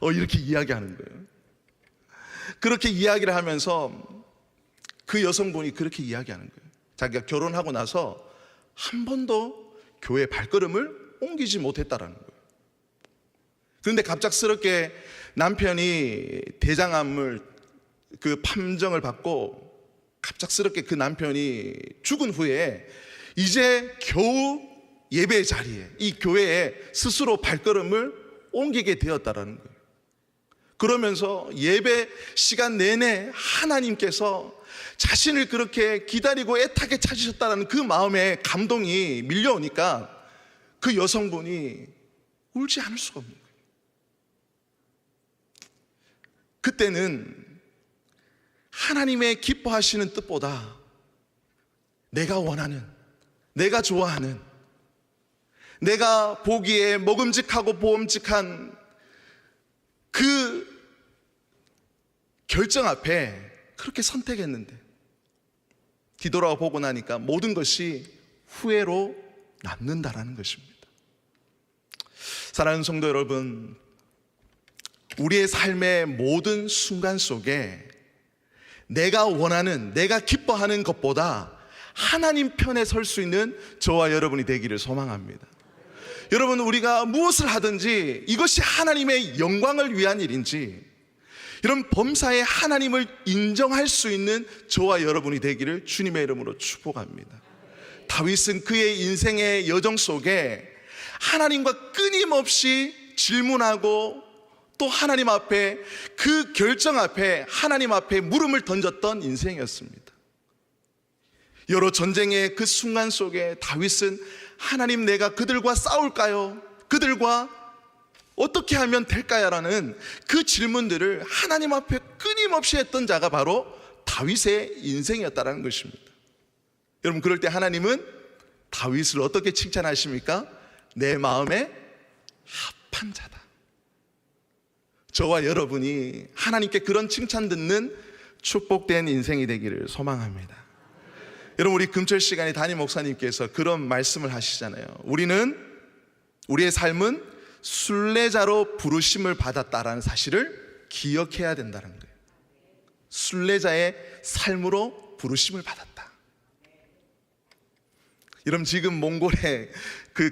이렇게 이야기하는 거예요. 그렇게 이야기를 하면서 그 여성분이 그렇게 이야기하는 거예요. 자기가 결혼하고 나서 한 번도 교회 발걸음을 옮기지 못했다라는 거예요. 그런데 갑작스럽게 남편이 대장암을 그 판정을 받고 갑작스럽게 그 남편이 죽은 후에 이제 겨우 예배 자리에 이 교회에 스스로 발걸음을 옮기게 되었다라는 거예요. 그러면서 예배 시간 내내 하나님께서 자신을 그렇게 기다리고 애타게 찾으셨다는 그 마음에 감동이 밀려오니까 그 여성분이 울지 않을 수가 없는 거예요. 그때는 하나님의 기뻐하시는 뜻보다 내가 원하는, 내가 좋아하는, 내가 보기에 먹음직하고 보험직한 그 결정 앞에 그렇게 선택했는데 뒤돌아 보고 나니까 모든 것이 후회로 남는다라는 것입니다. 사랑하는 성도 여러분, 우리의 삶의 모든 순간 속에 내가 원하는, 내가 기뻐하는 것보다 하나님 편에 설 수 있는 저와 여러분이 되기를 소망합니다. 여러분, 우리가 무엇을 하든지 이것이 하나님의 영광을 위한 일인지, 이런 범사에 하나님을 인정할 수 있는 저와 여러분이 되기를 주님의 이름으로 축복합니다. 다윗은 그의 인생의 여정 속에 하나님과 끊임없이 질문하고 또 하나님 앞에, 그 결정 앞에 하나님 앞에 물음을 던졌던 인생이었습니다. 여러 전쟁의 그 순간 속에 다윗은 하나님, 내가 그들과 싸울까요? 그들과 어떻게 하면 될까요? 라는 그 질문들을 하나님 앞에 끊임없이 했던 자가 바로 다윗의 인생이었다는 것입니다. 여러분, 그럴 때 하나님은 다윗을 어떻게 칭찬하십니까? 내 마음에 합한 자다. 저와 여러분이 하나님께 그런 칭찬 듣는 축복된 인생이 되기를 소망합니다. 여러분, 우리 금철 시간에 담임 목사님께서 그런 말씀을 하시잖아요. 우리의 삶은 순례자로 부르심을 받았다라는 사실을 기억해야 된다는 거예요. 순례자의 삶으로 부르심을 받았다. 여러분, 지금 몽골에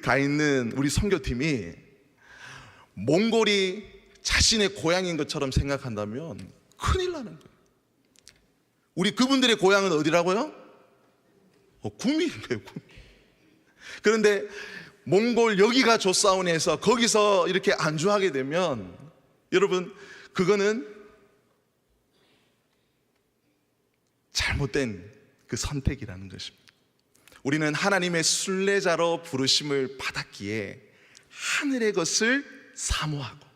가 있는 우리 선교팀이 몽골이 자신의 고향인 것처럼 생각한다면 큰일 나는 거예요. 우리 그분들의 고향은 어디라고요? 구미인 거예요, 구미. 그런데 몽골 여기가 조사원에서 거기서 이렇게 안주하게 되면 여러분, 그거는 잘못된 그 선택이라는 것입니다. 우리는 하나님의 순례자로 부르심을 받았기에 하늘의 것을 사모하고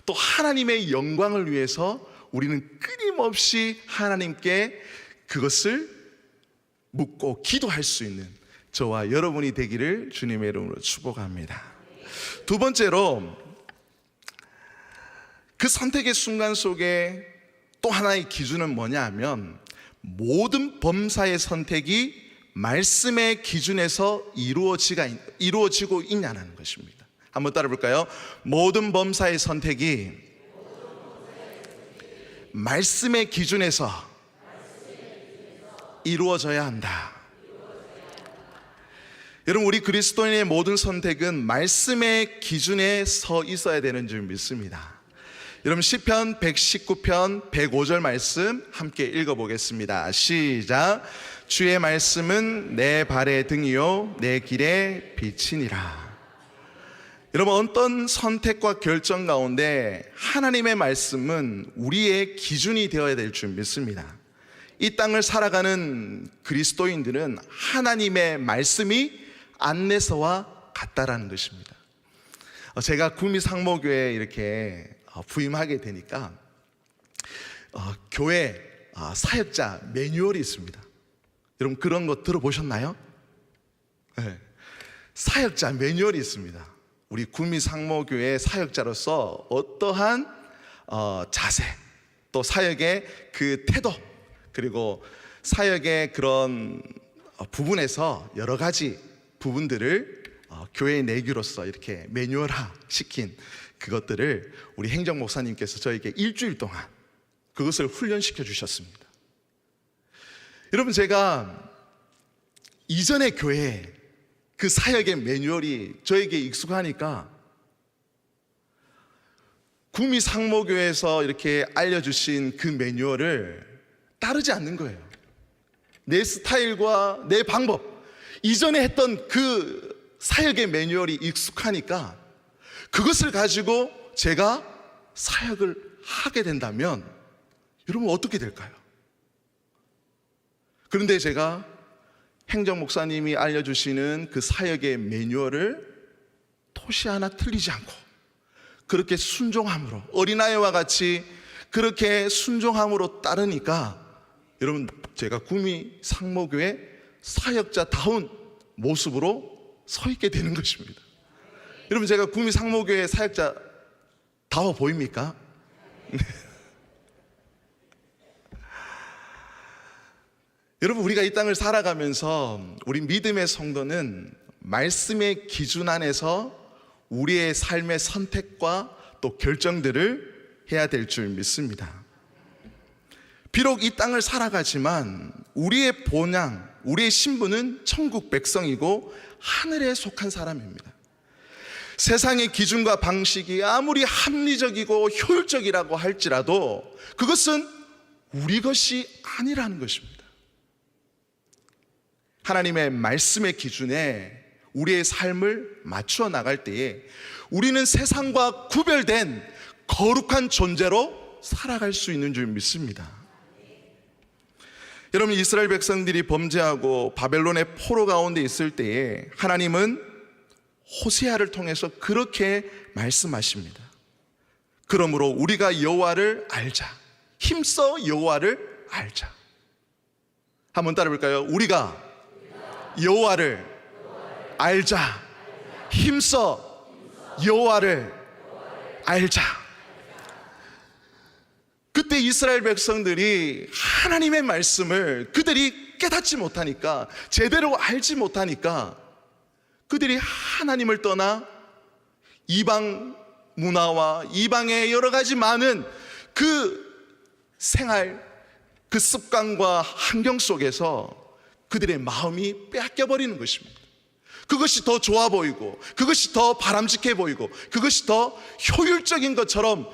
또 하나님의 영광을 위해서 우리는 끊임없이 하나님께 그것을 묻고 기도할 수 있는 저와 여러분이 되기를 주님의 이름으로 축복합니다. 두 번째로, 그 선택의 순간 속에 또 하나의 기준은 뭐냐 하면, 모든 범사의 선택이 말씀의 기준에서 이루어지고 있냐는 것입니다. 한번 따라 볼까요? 모든 범사의 선택이 말씀의 기준에서 이루어져야 한다. 여러분, 우리 그리스도인의 모든 선택은 말씀의 기준에 서 있어야 되는 줄 믿습니다. 여러분, 시편 119편 105절 말씀 함께 읽어보겠습니다. 시작. 주의 말씀은 내 발의 등이요 내 길의 빛이니라. 여러분, 어떤 선택과 결정 가운데 하나님의 말씀은 우리의 기준이 되어야 될 줄 믿습니다. 이 땅을 살아가는 그리스도인들은 하나님의 말씀이 안내서와 같다라는 것입니다. 제가 구미 상모교회에 이렇게 부임하게 되니까 교회 사역자 매뉴얼이 있습니다. 여러분, 그런 거 들어보셨나요? 네. 사역자 매뉴얼이 있습니다. 우리 구미 상모교회 사역자로서 어떠한 자세, 또 사역의 그 태도, 그리고 사역의 그런 부분에서 여러 가지 부분들을 교회의 내규로서 이렇게 매뉴얼화 시킨 그것들을 우리 행정 목사님께서 저에게 일주일 동안 그것을 훈련시켜 주셨습니다. 여러분, 제가 이전의 교회에 그 사역의 매뉴얼이 저에게 익숙하니까 구미 상모교회에서 이렇게 알려주신 그 매뉴얼을 따르지 않는 거예요. 내 스타일과 내 방법, 이전에 했던 그 사역의 매뉴얼이 익숙하니까 그것을 가지고 제가 사역을 하게 된다면 여러분, 어떻게 될까요? 그런데 제가 행정 목사님이 알려주시는 그 사역의 매뉴얼을 토시 하나 틀리지 않고 그렇게 순종함으로, 어린아이와 같이 그렇게 순종함으로 따르니까 여러분, 제가 구미 상모교회 사역자다운 모습으로 서 있게 되는 것입니다. 여러분, 제가 구미 상모교회 사역자다워 보입니까? 여러분, 우리가 이 땅을 살아가면서 우리 믿음의 성도는 말씀의 기준 안에서 우리의 삶의 선택과 또 결정들을 해야 될 줄 믿습니다. 비록 이 땅을 살아가지만 우리의 본향, 우리의 신분은 천국 백성이고 하늘에 속한 사람입니다. 세상의 기준과 방식이 아무리 합리적이고 효율적이라고 할지라도 그것은 우리 것이 아니라는 것입니다. 하나님의 말씀의 기준에 우리의 삶을 맞추어 나갈 때에 우리는 세상과 구별된 거룩한 존재로 살아갈 수 있는 줄 믿습니다. 여러분, 이스라엘 백성들이 범죄하고 바벨론의 포로 가운데 있을 때에 하나님은 호세아를 통해서 그렇게 말씀하십니다. 그러므로 우리가 여호와를 알자. 힘써 여호와를 알자. 한번 따라 볼까요? 우리가 여호와를 알자. 힘써 여호와를 알자. 그때 이스라엘 백성들이 하나님의 말씀을 그들이 깨닫지 못하니까, 제대로 알지 못하니까 그들이 하나님을 떠나 이방 문화와 이방의 여러 가지 많은 그 생활, 그 습관과 환경 속에서 그들의 마음이 빼앗겨버리는 것입니다. 그것이 더 좋아 보이고, 그것이 더 바람직해 보이고, 그것이 더 효율적인 것처럼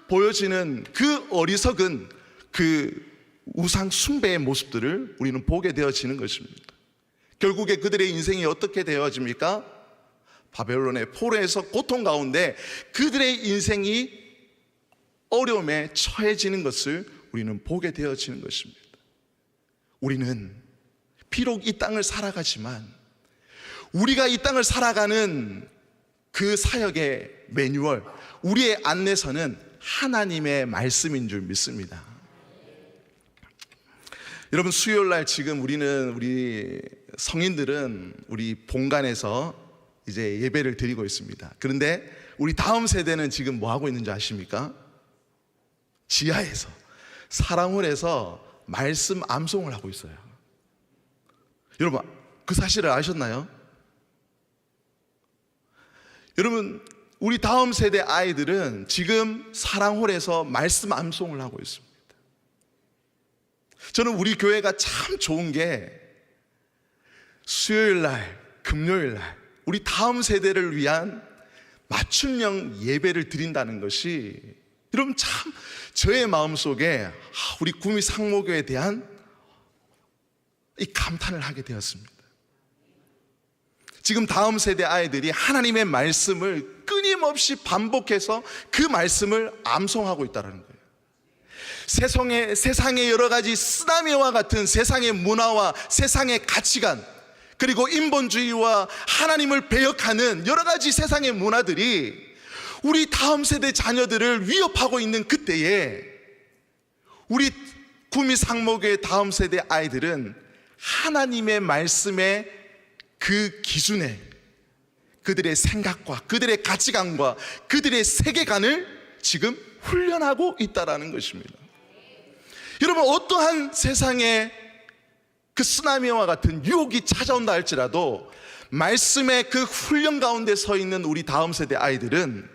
보여지는 그 어리석은 그 우상 숭배의 모습들을 우리는 보게 되어지는 것입니다. 결국에 그들의 인생이 어떻게 되어집니까? 바벨론의 포로에서 고통 가운데 그들의 인생이 어려움에 처해지는 것을 우리는 보게 되어지는 것입니다. 우리는 비록 이 땅을 살아가지만 우리가 이 땅을 살아가는 그 사역의 매뉴얼, 우리의 안내서는 하나님의 말씀인 줄 믿습니다. 여러분, 수요일날 지금 우리 성인들은 우리 본관에서 이제 예배를 드리고 있습니다. 그런데 우리 다음 세대는 지금 뭐 하고 있는지 아십니까? 지하에서, 사랑홀에서 말씀 암송을 하고 있어요. 여러분, 그 사실을 아셨나요? 여러분, 우리 다음 세대 아이들은 지금 사랑홀에서 말씀 암송을 하고 있습니다. 저는 우리 교회가 참 좋은 게 수요일날, 금요일날 우리 다음 세대를 위한 맞춤형 예배를 드린다는 것이, 여러분, 참 저의 마음속에 우리 구미 상모교에 대한 이 감탄을 하게 되었습니다. 지금 다음 세대 아이들이 하나님의 말씀을 끊임없이 반복해서 그 말씀을 암송하고 있다는 거예요. 세상의 여러 가지 쓰나미와 같은 세상의 문화와 세상의 가치관, 그리고 인본주의와 하나님을 배역하는 여러 가지 세상의 문화들이 우리 다음 세대 자녀들을 위협하고 있는 그때에 우리 구미 상목의 다음 세대 아이들은 하나님의 말씀의 그 기준에 그들의 생각과 그들의 가치관과 그들의 세계관을 지금 훈련하고 있다는 것입니다. 여러분, 어떠한 세상의 그 쓰나미와 같은 유혹이 찾아온다 할지라도 말씀의 그 훈련 가운데 서 있는 우리 다음 세대 아이들은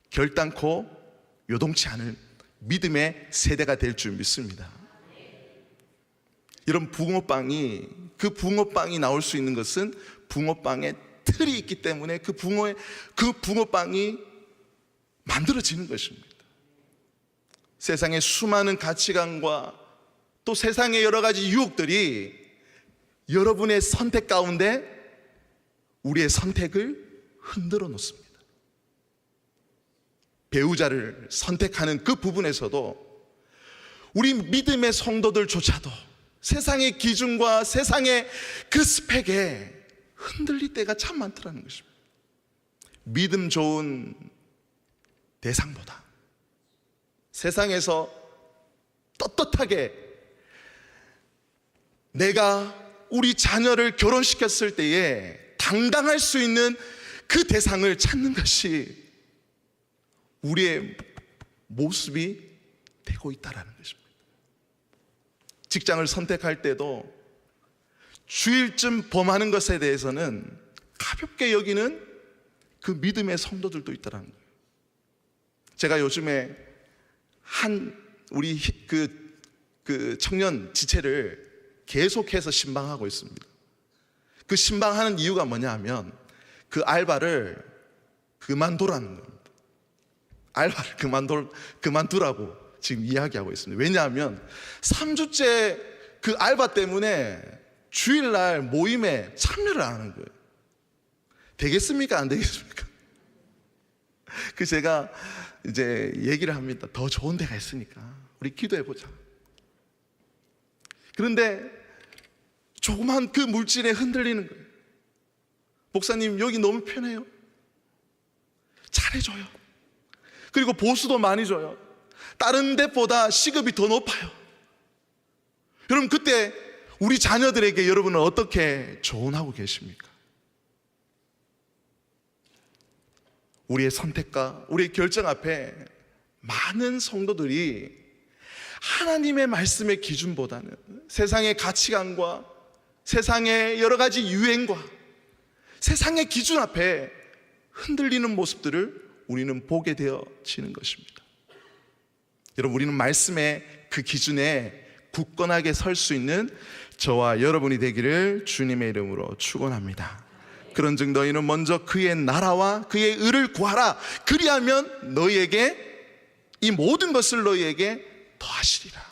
결단코 요동치 않을 믿음의 세대가 될 줄 믿습니다. 여러분, 그 붕어빵이 나올 수 있는 것은 붕어빵에 틀이 있기 때문에 그 붕어빵이 만들어지는 것입니다. 세상의 수많은 가치관과 또 세상의 여러 가지 유혹들이 여러분의 선택 가운데 우리의 선택을 흔들어 놓습니다. 배우자를 선택하는 그 부분에서도 우리 믿음의 성도들조차도 세상의 기준과 세상의 그 스펙에 흔들릴 때가 참 많더라는 것입니다. 믿음 좋은 대상보다 세상에서 떳떳하게 내가 우리 자녀를 결혼시켰을 때에 당당할 수 있는 그 대상을 찾는 것이 우리의 모습이 되고 있다는 것입니다. 직장을 선택할 때도 주일쯤 범하는 것에 대해서는 가볍게 여기는 그 믿음의 성도들도 있다는 거예요. 제가 요즘에 우리 그 청년 지체를 계속해서 신방하고 있습니다. 그 신방하는 이유가 뭐냐 하면 그 알바를 그만두라는 겁니다. 알바를 그만두라고 지금 이야기하고 있습니다. 왜냐하면 3주째 그 알바 때문에 주일날 모임에 참여를 안 하는 거예요. 되겠습니까? 안 되겠습니까? 그 제가 이제 얘기를 합니다. 더 좋은 데가 있으니까 우리 기도해보자. 그런데 조그만 그 물질에 흔들리는 거예요. 목사님, 여기 너무 편해요. 잘해줘요. 그리고 보수도 많이 줘요. 다른 데보다 시급이 더 높아요. 여러분, 그때 우리 자녀들에게 여러분은 어떻게 조언하고 계십니까? 우리의 선택과 우리의 결정 앞에 많은 성도들이 하나님의 말씀의 기준보다는 세상의 가치관과 세상의 여러 가지 유행과 세상의 기준 앞에 흔들리는 모습들을 우리는 보게 되어지는 것입니다. 여러분, 우리는 말씀의 그 기준에 굳건하게 설 수 있는 저와 여러분이 되기를 주님의 이름으로 축원합니다. 그런즉 너희는 먼저 그의 나라와 그의 의를 구하라. 그리하면 너희에게 이 모든 것을 너희에게 더하시리라.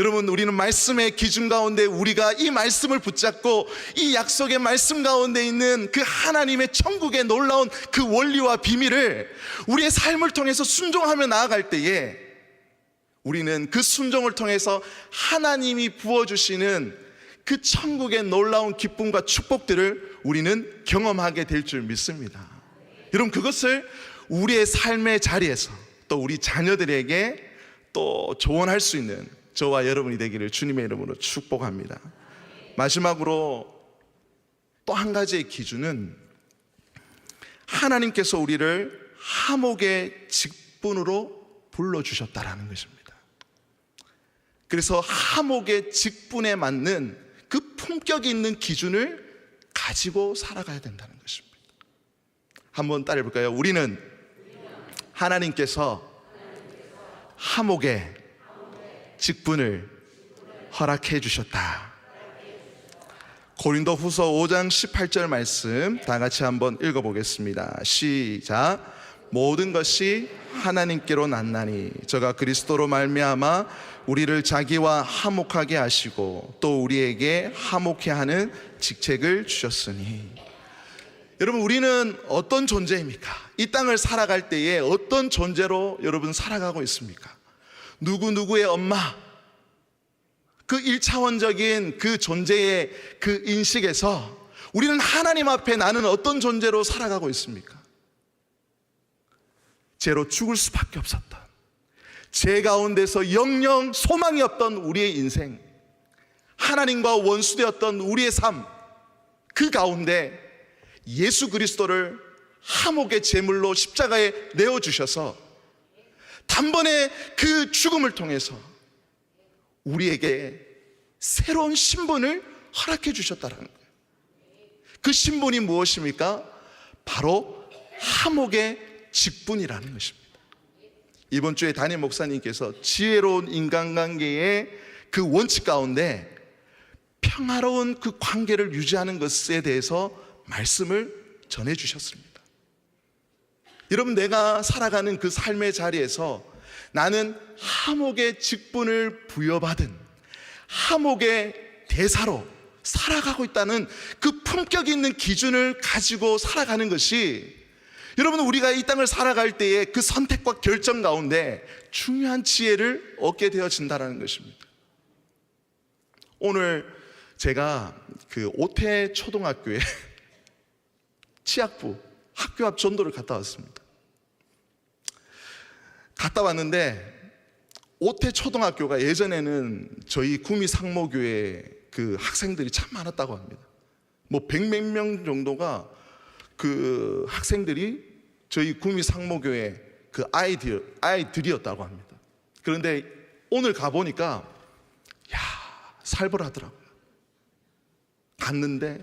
여러분, 우리는 말씀의 기준 가운데 우리가 이 말씀을 붙잡고 이 약속의 말씀 가운데 있는 그 하나님의 천국의 놀라운 그 원리와 비밀을 우리의 삶을 통해서 순종하며 나아갈 때에 우리는 그 순종을 통해서 하나님이 부어주시는 그 천국의 놀라운 기쁨과 축복들을 우리는 경험하게 될 줄 믿습니다. 여러분, 그것을 우리의 삶의 자리에서 또 우리 자녀들에게 또 조언할 수 있는 저와 여러분이 되기를 주님의 이름으로 축복합니다. 마지막으로 또 한 가지의 기준은 하나님께서 우리를 하목의 직분으로 불러주셨다라는 것입니다. 그래서 하목의 직분에 맞는 그 품격이 있는 기준을 가지고 살아가야 된다는 것입니다. 한번 따라해 볼까요? 우리는 하나님께서 하목의 직분을 허락해 주셨다. 고린도후서 5장 18절 말씀 다 같이 한번 읽어보겠습니다. 시작. 모든 것이 하나님께로 났나니 저가 그리스도로 말미암아 우리를 자기와 화목하게 하시고 또 우리에게 화목해 하는 직책을 주셨으니. 여러분, 우리는 어떤 존재입니까? 이 땅을 살아갈 때에 어떤 존재로 여러분 살아가고 있습니까? 누구누구의 엄마, 그 1차원적인 그 존재의 그 인식에서 우리는 하나님 앞에 나는 어떤 존재로 살아가고 있습니까? 죄로 죽을 수밖에 없었던, 죄 가운데서 영영 소망이 없던 우리의 인생, 하나님과 원수되었던 우리의 삶, 그 가운데 예수 그리스도를 화목의 제물로 십자가에 내어주셔서 단번에 그 죽음을 통해서 우리에게 새로운 신분을 허락해 주셨다는 거예요. 그 신분이 무엇입니까? 바로 화목의 직분이라는 것입니다. 이번 주에 담임 목사님께서 지혜로운 인간관계의 그 원칙 가운데 평화로운 그 관계를 유지하는 것에 대해서 말씀을 전해주셨습니다. 여러분, 내가 살아가는 그 삶의 자리에서 나는 하목의 직분을 부여받은 하목의 대사로 살아가고 있다는 그 품격 있는 기준을 가지고 살아가는 것이, 여러분, 우리가 이 땅을 살아갈 때에 그 선택과 결정 가운데 중요한 지혜를 얻게 되어진다는 것입니다. 오늘 제가 그 오태 초등학교에 치학부 학교 앞 전도를 갔다 왔습니다. 갔다 왔는데 오태 초등학교가 예전에는 저희 구미 상모교회 그 학생들이 참 많았다고 합니다. 뭐 100몇 명 정도가 그 학생들이 저희 구미 상모교회 그 아이들이었다고 합니다. 그런데 오늘 가보니까 살벌하더라고요. 갔는데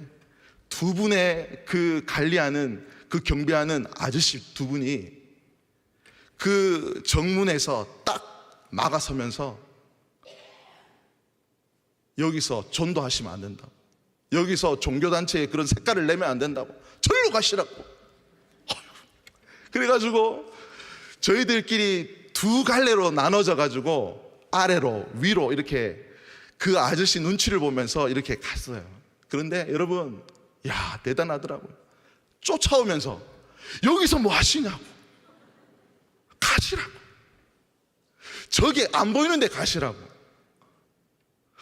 두 분의 그 관리하는 그 경비하는 아저씨 두 분이 그 정문에서 딱 막아서면서 여기서 전도하시면 안 된다, 여기서 종교단체에 그런 색깔을 내면 안 된다고, 절로 가시라고. 그래가지고 저희들끼리 두 갈래로 나눠져 가지고 아래로 위로 이렇게 그 아저씨 눈치를 보면서 이렇게 갔어요. 그런데 여러분, 야, 대단하더라고요. 쫓아오면서 여기서 뭐 하시냐고, 가시라고, 저기 안 보이는데 가시라고.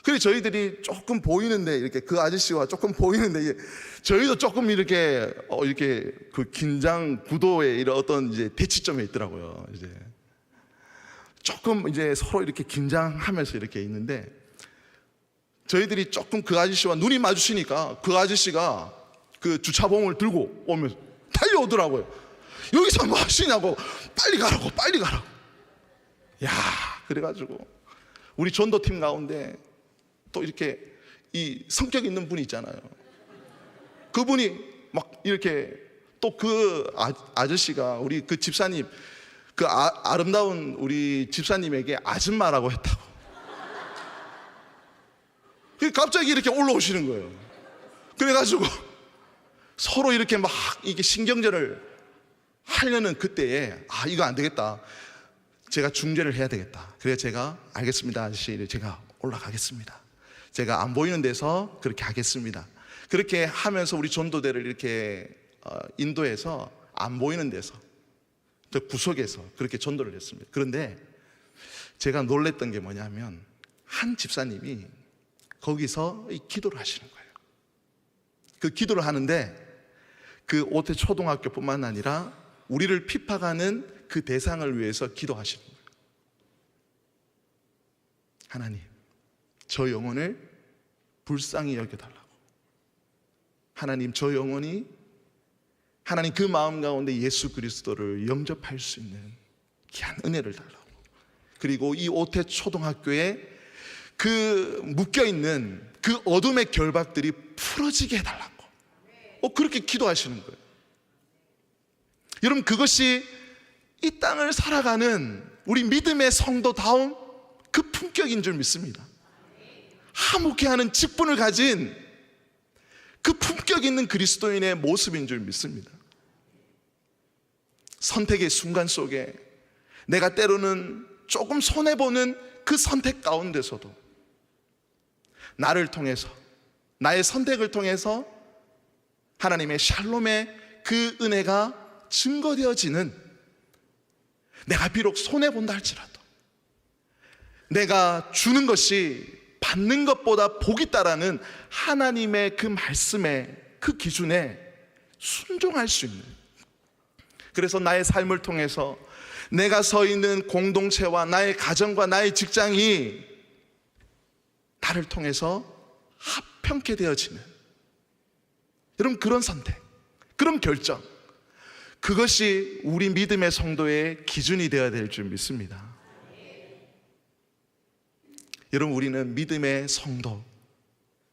그래 저희들이 조금 보이는데, 이렇게 그 아저씨와 조금 보이는데, 저희도 조금 이렇게 이렇게 그 긴장 구도의 이런 어떤 이제 대치점에 있더라고요. 이제 조금 이제 서로 이렇게 긴장하면서 이렇게 있는데, 저희들이 조금 그 아저씨와 눈이 마주치니까 그 아저씨가 그 주차봉을 들고 오면서 달려오더라고요. 여기서 뭐 하시냐고, 빨리 가라고, 빨리 가라고. 야, 그래가지고 우리 전도팀 가운데 또 이렇게 이 성격 있는 분이 있잖아요. 그분이 막 이렇게 또 그 아저씨가 우리 그 집사님, 그 아름다운 우리 집사님에게 아줌마라고 했다고. 갑자기 이렇게 올라오시는 거예요. 그래가지고 서로 이렇게 막 이게 신경전을 하려는 그때에, 아, 이거 안 되겠다, 제가 중재를 해야 되겠다. 그래서 제가 알겠습니다, 아저씨, 제가 올라가겠습니다, 제가 안 보이는 데서 그렇게 하겠습니다. 그렇게 하면서 우리 전도대를 이렇게 인도해서 안 보이는 데서, 저 구석에서 그렇게 전도를 했습니다. 그런데 제가 놀랬던 게 뭐냐면, 한 집사님이 거기서 이 기도를 하시는 거예요. 그 기도를 하는데 그 오태 초등학교뿐만 아니라 우리를 핍박하는 그 대상을 위해서 기도하시는 거예요. 하나님, 저 영혼을 불쌍히 여겨달라고. 하나님, 저 영혼이 하나님 그 마음 가운데 예수 그리스도를 영접할 수 있는 귀한 은혜를 달라고. 그리고 이 오태 초등학교에 그 묶여있는 그 어둠의 결박들이 풀어지게 해달라고 그렇게 기도하시는 거예요. 여러분, 그것이 이 땅을 살아가는 우리 믿음의 성도다움 그 품격인 줄 믿습니다. 화목해하는 직분을 가진 그 품격 있는 그리스도인의 모습인 줄 믿습니다. 선택의 순간 속에 내가 때로는 조금 손해보는 그 선택 가운데서도 나를 통해서, 나의 선택을 통해서 하나님의 샬롬의 그 은혜가 증거되어지는, 내가 비록 손해본다 할지라도 내가 주는 것이 받는 것보다 복이 있다라는 하나님의 그 말씀의 그 기준에 순종할 수 있는, 그래서 나의 삶을 통해서 내가 서 있는 공동체와 나의 가정과 나의 직장이 나를 통해서 합평케 되어지는, 여러분, 그런 선택, 그런 결정, 그것이 우리 믿음의 성도의 기준이 되어야 될 줄 믿습니다. 여러분, 우리는 믿음의 성도,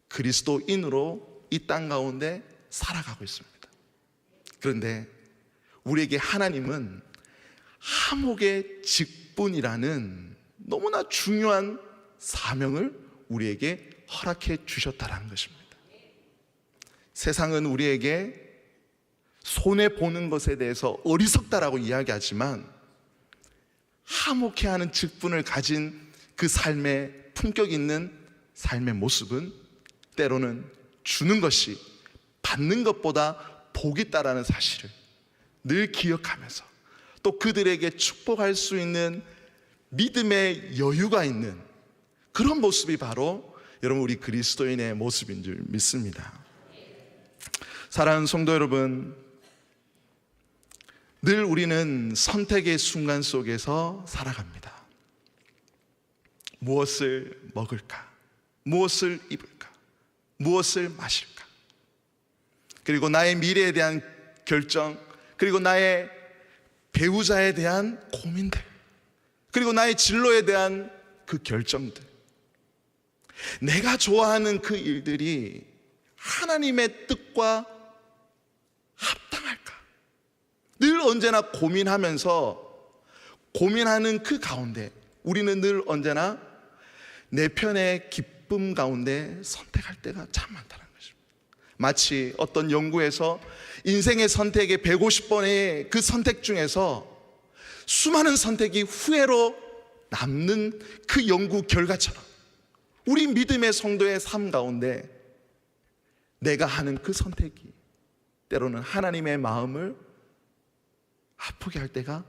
그리스도인으로 이 땅 가운데 살아가고 있습니다. 그런데 우리에게 하나님은 화목의 직분이라는 너무나 중요한 사명을 우리에게 허락해 주셨다는 것입니다. 세상은 우리에게 손해보는 것에 대해서 어리석다라고 이야기하지만, 화목해하는 직분을 가진 그 삶의 품격 있는 삶의 모습은 때로는 주는 것이 받는 것보다 복이 있다라는 사실을 늘 기억하면서, 또 그들에게 축복할 수 있는 믿음의 여유가 있는 그런 모습이 바로 여러분 우리 그리스도인의 모습인 줄 믿습니다. 사랑하는 성도 여러분, 늘 우리는 선택의 순간 속에서 살아갑니다. 무엇을 먹을까? 무엇을 입을까? 무엇을 마실까? 그리고 나의 미래에 대한 결정, 그리고 나의 배우자에 대한 고민들, 그리고 나의 진로에 대한 그 결정들, 내가 좋아하는 그 일들이 하나님의 뜻과 합당할까? 언제나 고민하는 그 가운데 우리는 늘 언제나 내 편의 기쁨 가운데 선택할 때가 참 많다는 것입니다. 마치 어떤 연구에서 인생의 선택의 150번의 그 선택 중에서 수많은 선택이 후회로 남는 그 연구 결과처럼 우리 믿음의 성도의 삶 가운데 내가 하는 그 선택이 때로는 하나님의 마음을 아프게 할 때가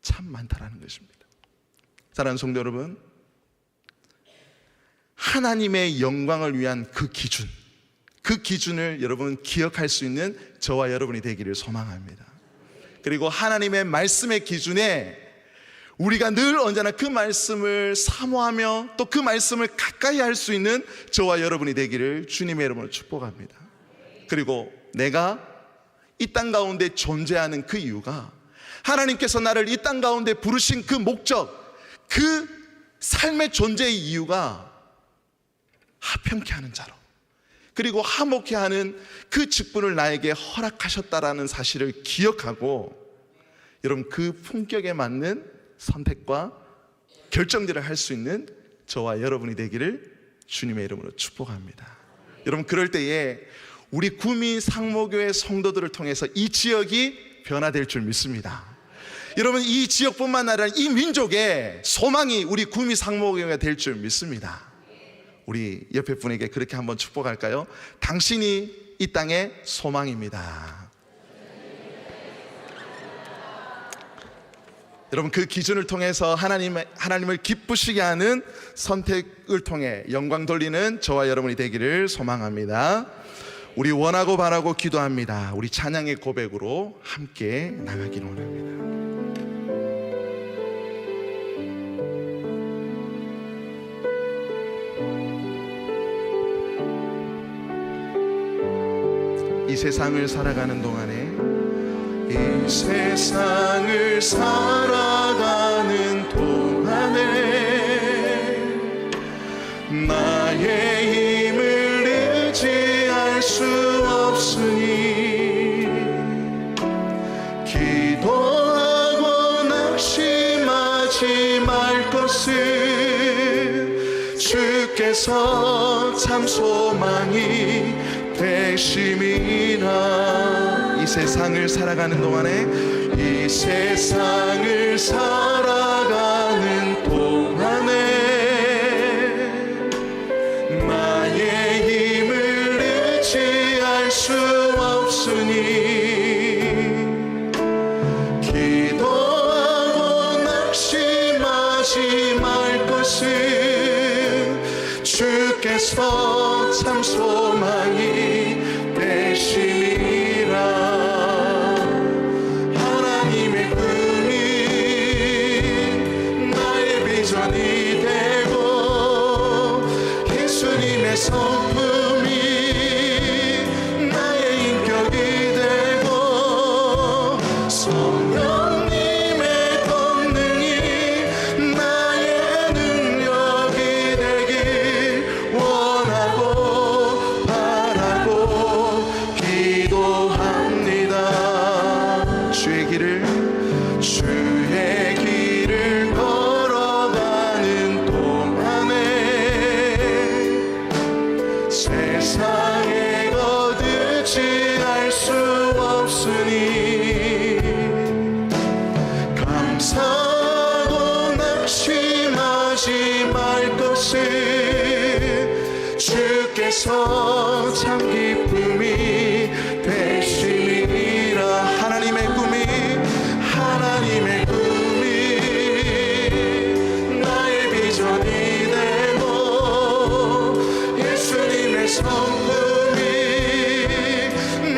참 많다라는 것입니다. 사랑하는 성도 여러분, 하나님의 영광을 위한 그 기준을 여러분 기억할 수 있는 저와 여러분이 되기를 소망합니다. 그리고 하나님의 말씀의 기준에 우리가 늘 언제나 그 말씀을 사모하며 또 그 말씀을 가까이 할 수 있는 저와 여러분이 되기를 주님의 이름으로 축복합니다. 그리고 내가 이 땅 가운데 존재하는 그 이유가 하나님께서 나를 이 땅 가운데 부르신 그 목적, 그 삶의 존재의 이유가 화평케 하는 자로, 그리고 화목케 하는 그 직분을 나에게 허락하셨다라는 사실을 기억하고 여러분 그 품격에 맞는 선택과 결정들을 할 수 있는 저와 여러분이 되기를 주님의 이름으로 축복합니다. 여러분 그럴 때에 우리 구미 상모교회 성도들을 통해서 이 지역이 변화될 줄 믿습니다. 여러분 이 지역뿐만 아니라 이 민족의 소망이 우리 구미 상모교회가 될 줄 믿습니다. 우리 옆에 분에게 그렇게 한번 축복할까요? 당신이 이 땅의 소망입니다. 여러분 그 기준을 통해서 하나님을 기쁘시게 하는 선택을 통해 영광 돌리는 저와 여러분이 되기를 소망합니다. 우리 원하고 바라고 기도합니다. 우리 찬양의 고백으로 함께 나가기를 원합니다. 이 세상을 살아가는 동안에 이 세상을 살아가는 동안에 나의 힘을 의지할 수 없으니 기도하고 낙심하지 말 것을 주께서 참 소망이 되심이라. 이 세상을 살아가는 동안에 이 세상을 살아가는 동안에 나의 힘을 의지할 수 없으니 기도하고 낙심하지 말 것을 주께서 참 소망이 되심이라. 하나님의 꿈이 나의 비전이 되고 예수님의 성품이 나의 인격이 되고 성령님의 권능이 나의 능력이 되길 원하고 바라고 기도합니다. 주의 길을 걸어가는 동안에 세상에 거두지 할 수 없으니 감사하고 낙심하지 말 것을 주께서 참 기쁨이 되심이라. 하나님의 꿈이 나의 비전이 되고 예수님의 성품이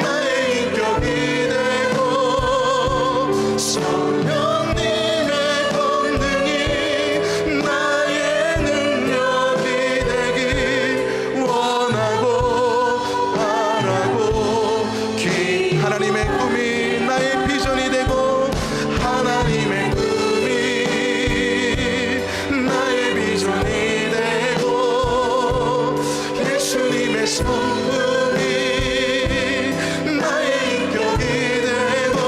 나의 인격이 되고 성령님의 권능이 나의 능력이 되길 원하고 바라고 하나님의 꿈이 나의 비전이 되고 하나님의 꿈이 나의 비전이 되고 예수님의 성품이 나의 인격이 되고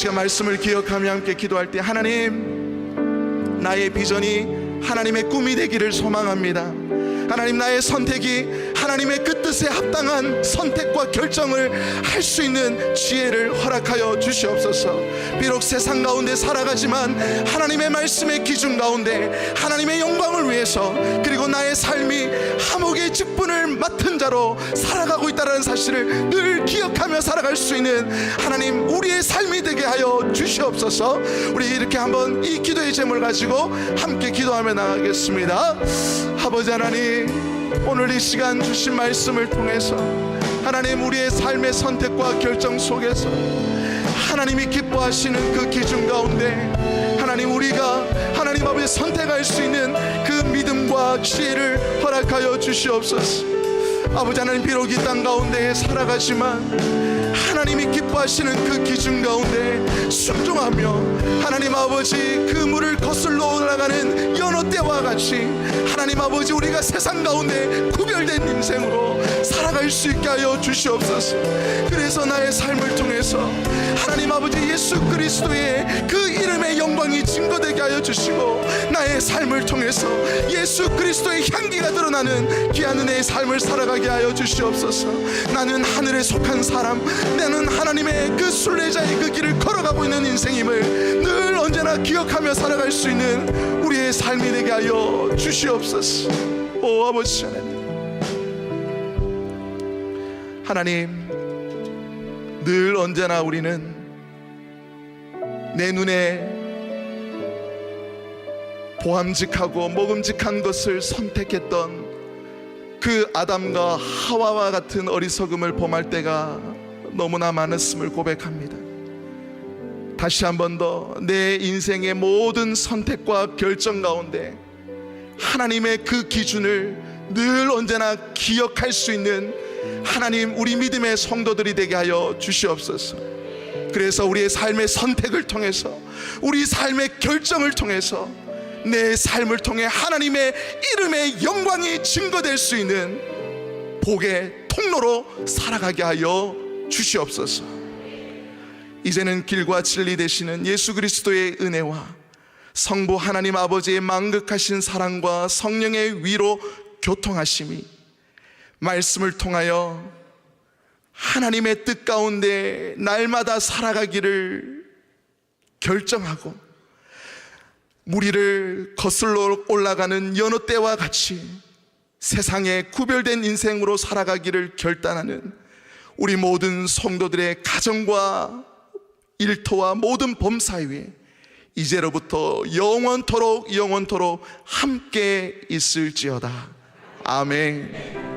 시간 말씀을 기억하며 함께 기도할 때, 하나님, 나의 비전이 하나님의 꿈이 되기를 소망합니다. 하나님, 나의 선택이 하나님의 그 뜻에 합당한 선택과 결정을 할 수 있는 지혜를 허락하여 주시옵소서. 비록 세상 가운데 살아가지만 하나님의 말씀의 기준 가운데 하나님의 영광을 위해서, 그리고 나의 삶이 하목의 직분을 맡은 자로 살아가고 있다는 사실을 늘 기억하며 살아갈 수 있는 하나님, 우리의 삶이 되게 하여 주시옵소서. 우리 이렇게 한번 이 기도의 제목을 가지고 함께 기도하며 나가겠습니다. 아버지 하나님, 오늘 이 시간 주신 말씀을 통해서 하나님, 우리의 삶의 선택과 결정 속에서 하나님이 기뻐하시는 그 기준 가운데 하나님, 우리가 하나님 아버지 선택할 수 있는 그 믿음과 지혜를 허락하여 주시옵소서. 아버지 하나님, 비록 이 땅 가운데 살아가지만 하나님이 기뻐하시는 그 기준 가운데 순종하며 하나님 아버지 그 물을 거슬러 올라가는 연어 떼와 같이 하나님 아버지, 우리가 세상 가운데 구별된 인생으로 살아갈 수 있게 하여 주시옵소서. 그래서 나의 삶을 통해서 하나님 아버지, 예수 그리스도의 그 이름의 영광이 증거되게 하여 주시고, 나의 삶을 통해서 예수 그리스도의 향기가 드러나는 귀한 은혜의 삶을 살아가게 하여 주시옵소서. 나는 하늘에 속한 사람, 나는 하나님의 그 순례자의 그 길을 걸어가고 있는 인생임을 늘 언제나 기억하며 살아갈 수 있는 우리의 삶이 되게 하여 주시옵소서. 오 아버지 하나님, 늘 언제나 우리는 내 눈에 보암직하고 먹음직한 것을 선택했던 그 아담과 하와와 같은 어리석음을 범할 때가 너무나 많았음을 고백합니다. 다시 한 번 더 내 인생의 모든 선택과 결정 가운데 하나님의 그 기준을 늘 언제나 기억할 수 있는 하나님, 우리 믿음의 성도들이 되게 하여 주시옵소서. 그래서 우리의 삶의 선택을 통해서, 우리 삶의 결정을 통해서 내 삶을 통해 하나님의 이름의 영광이 증거될 수 있는 복의 통로로 살아가게 하여 주시옵소서. 이제는 길과 진리 되시는 예수 그리스도의 은혜와 성부 하나님 아버지의 만극하신 사랑과 성령의 위로 교통하심이 말씀을 통하여 하나님의 뜻 가운데 날마다 살아가기를 결정하고, 무리를 거슬러 올라가는 연어 떼와 같이 세상에 구별된 인생으로 살아가기를 결단하는 우리 모든 성도들의 가정과 일터와 모든 범사 위에 이제로부터 영원토록 함께 있을지어다. 아멘.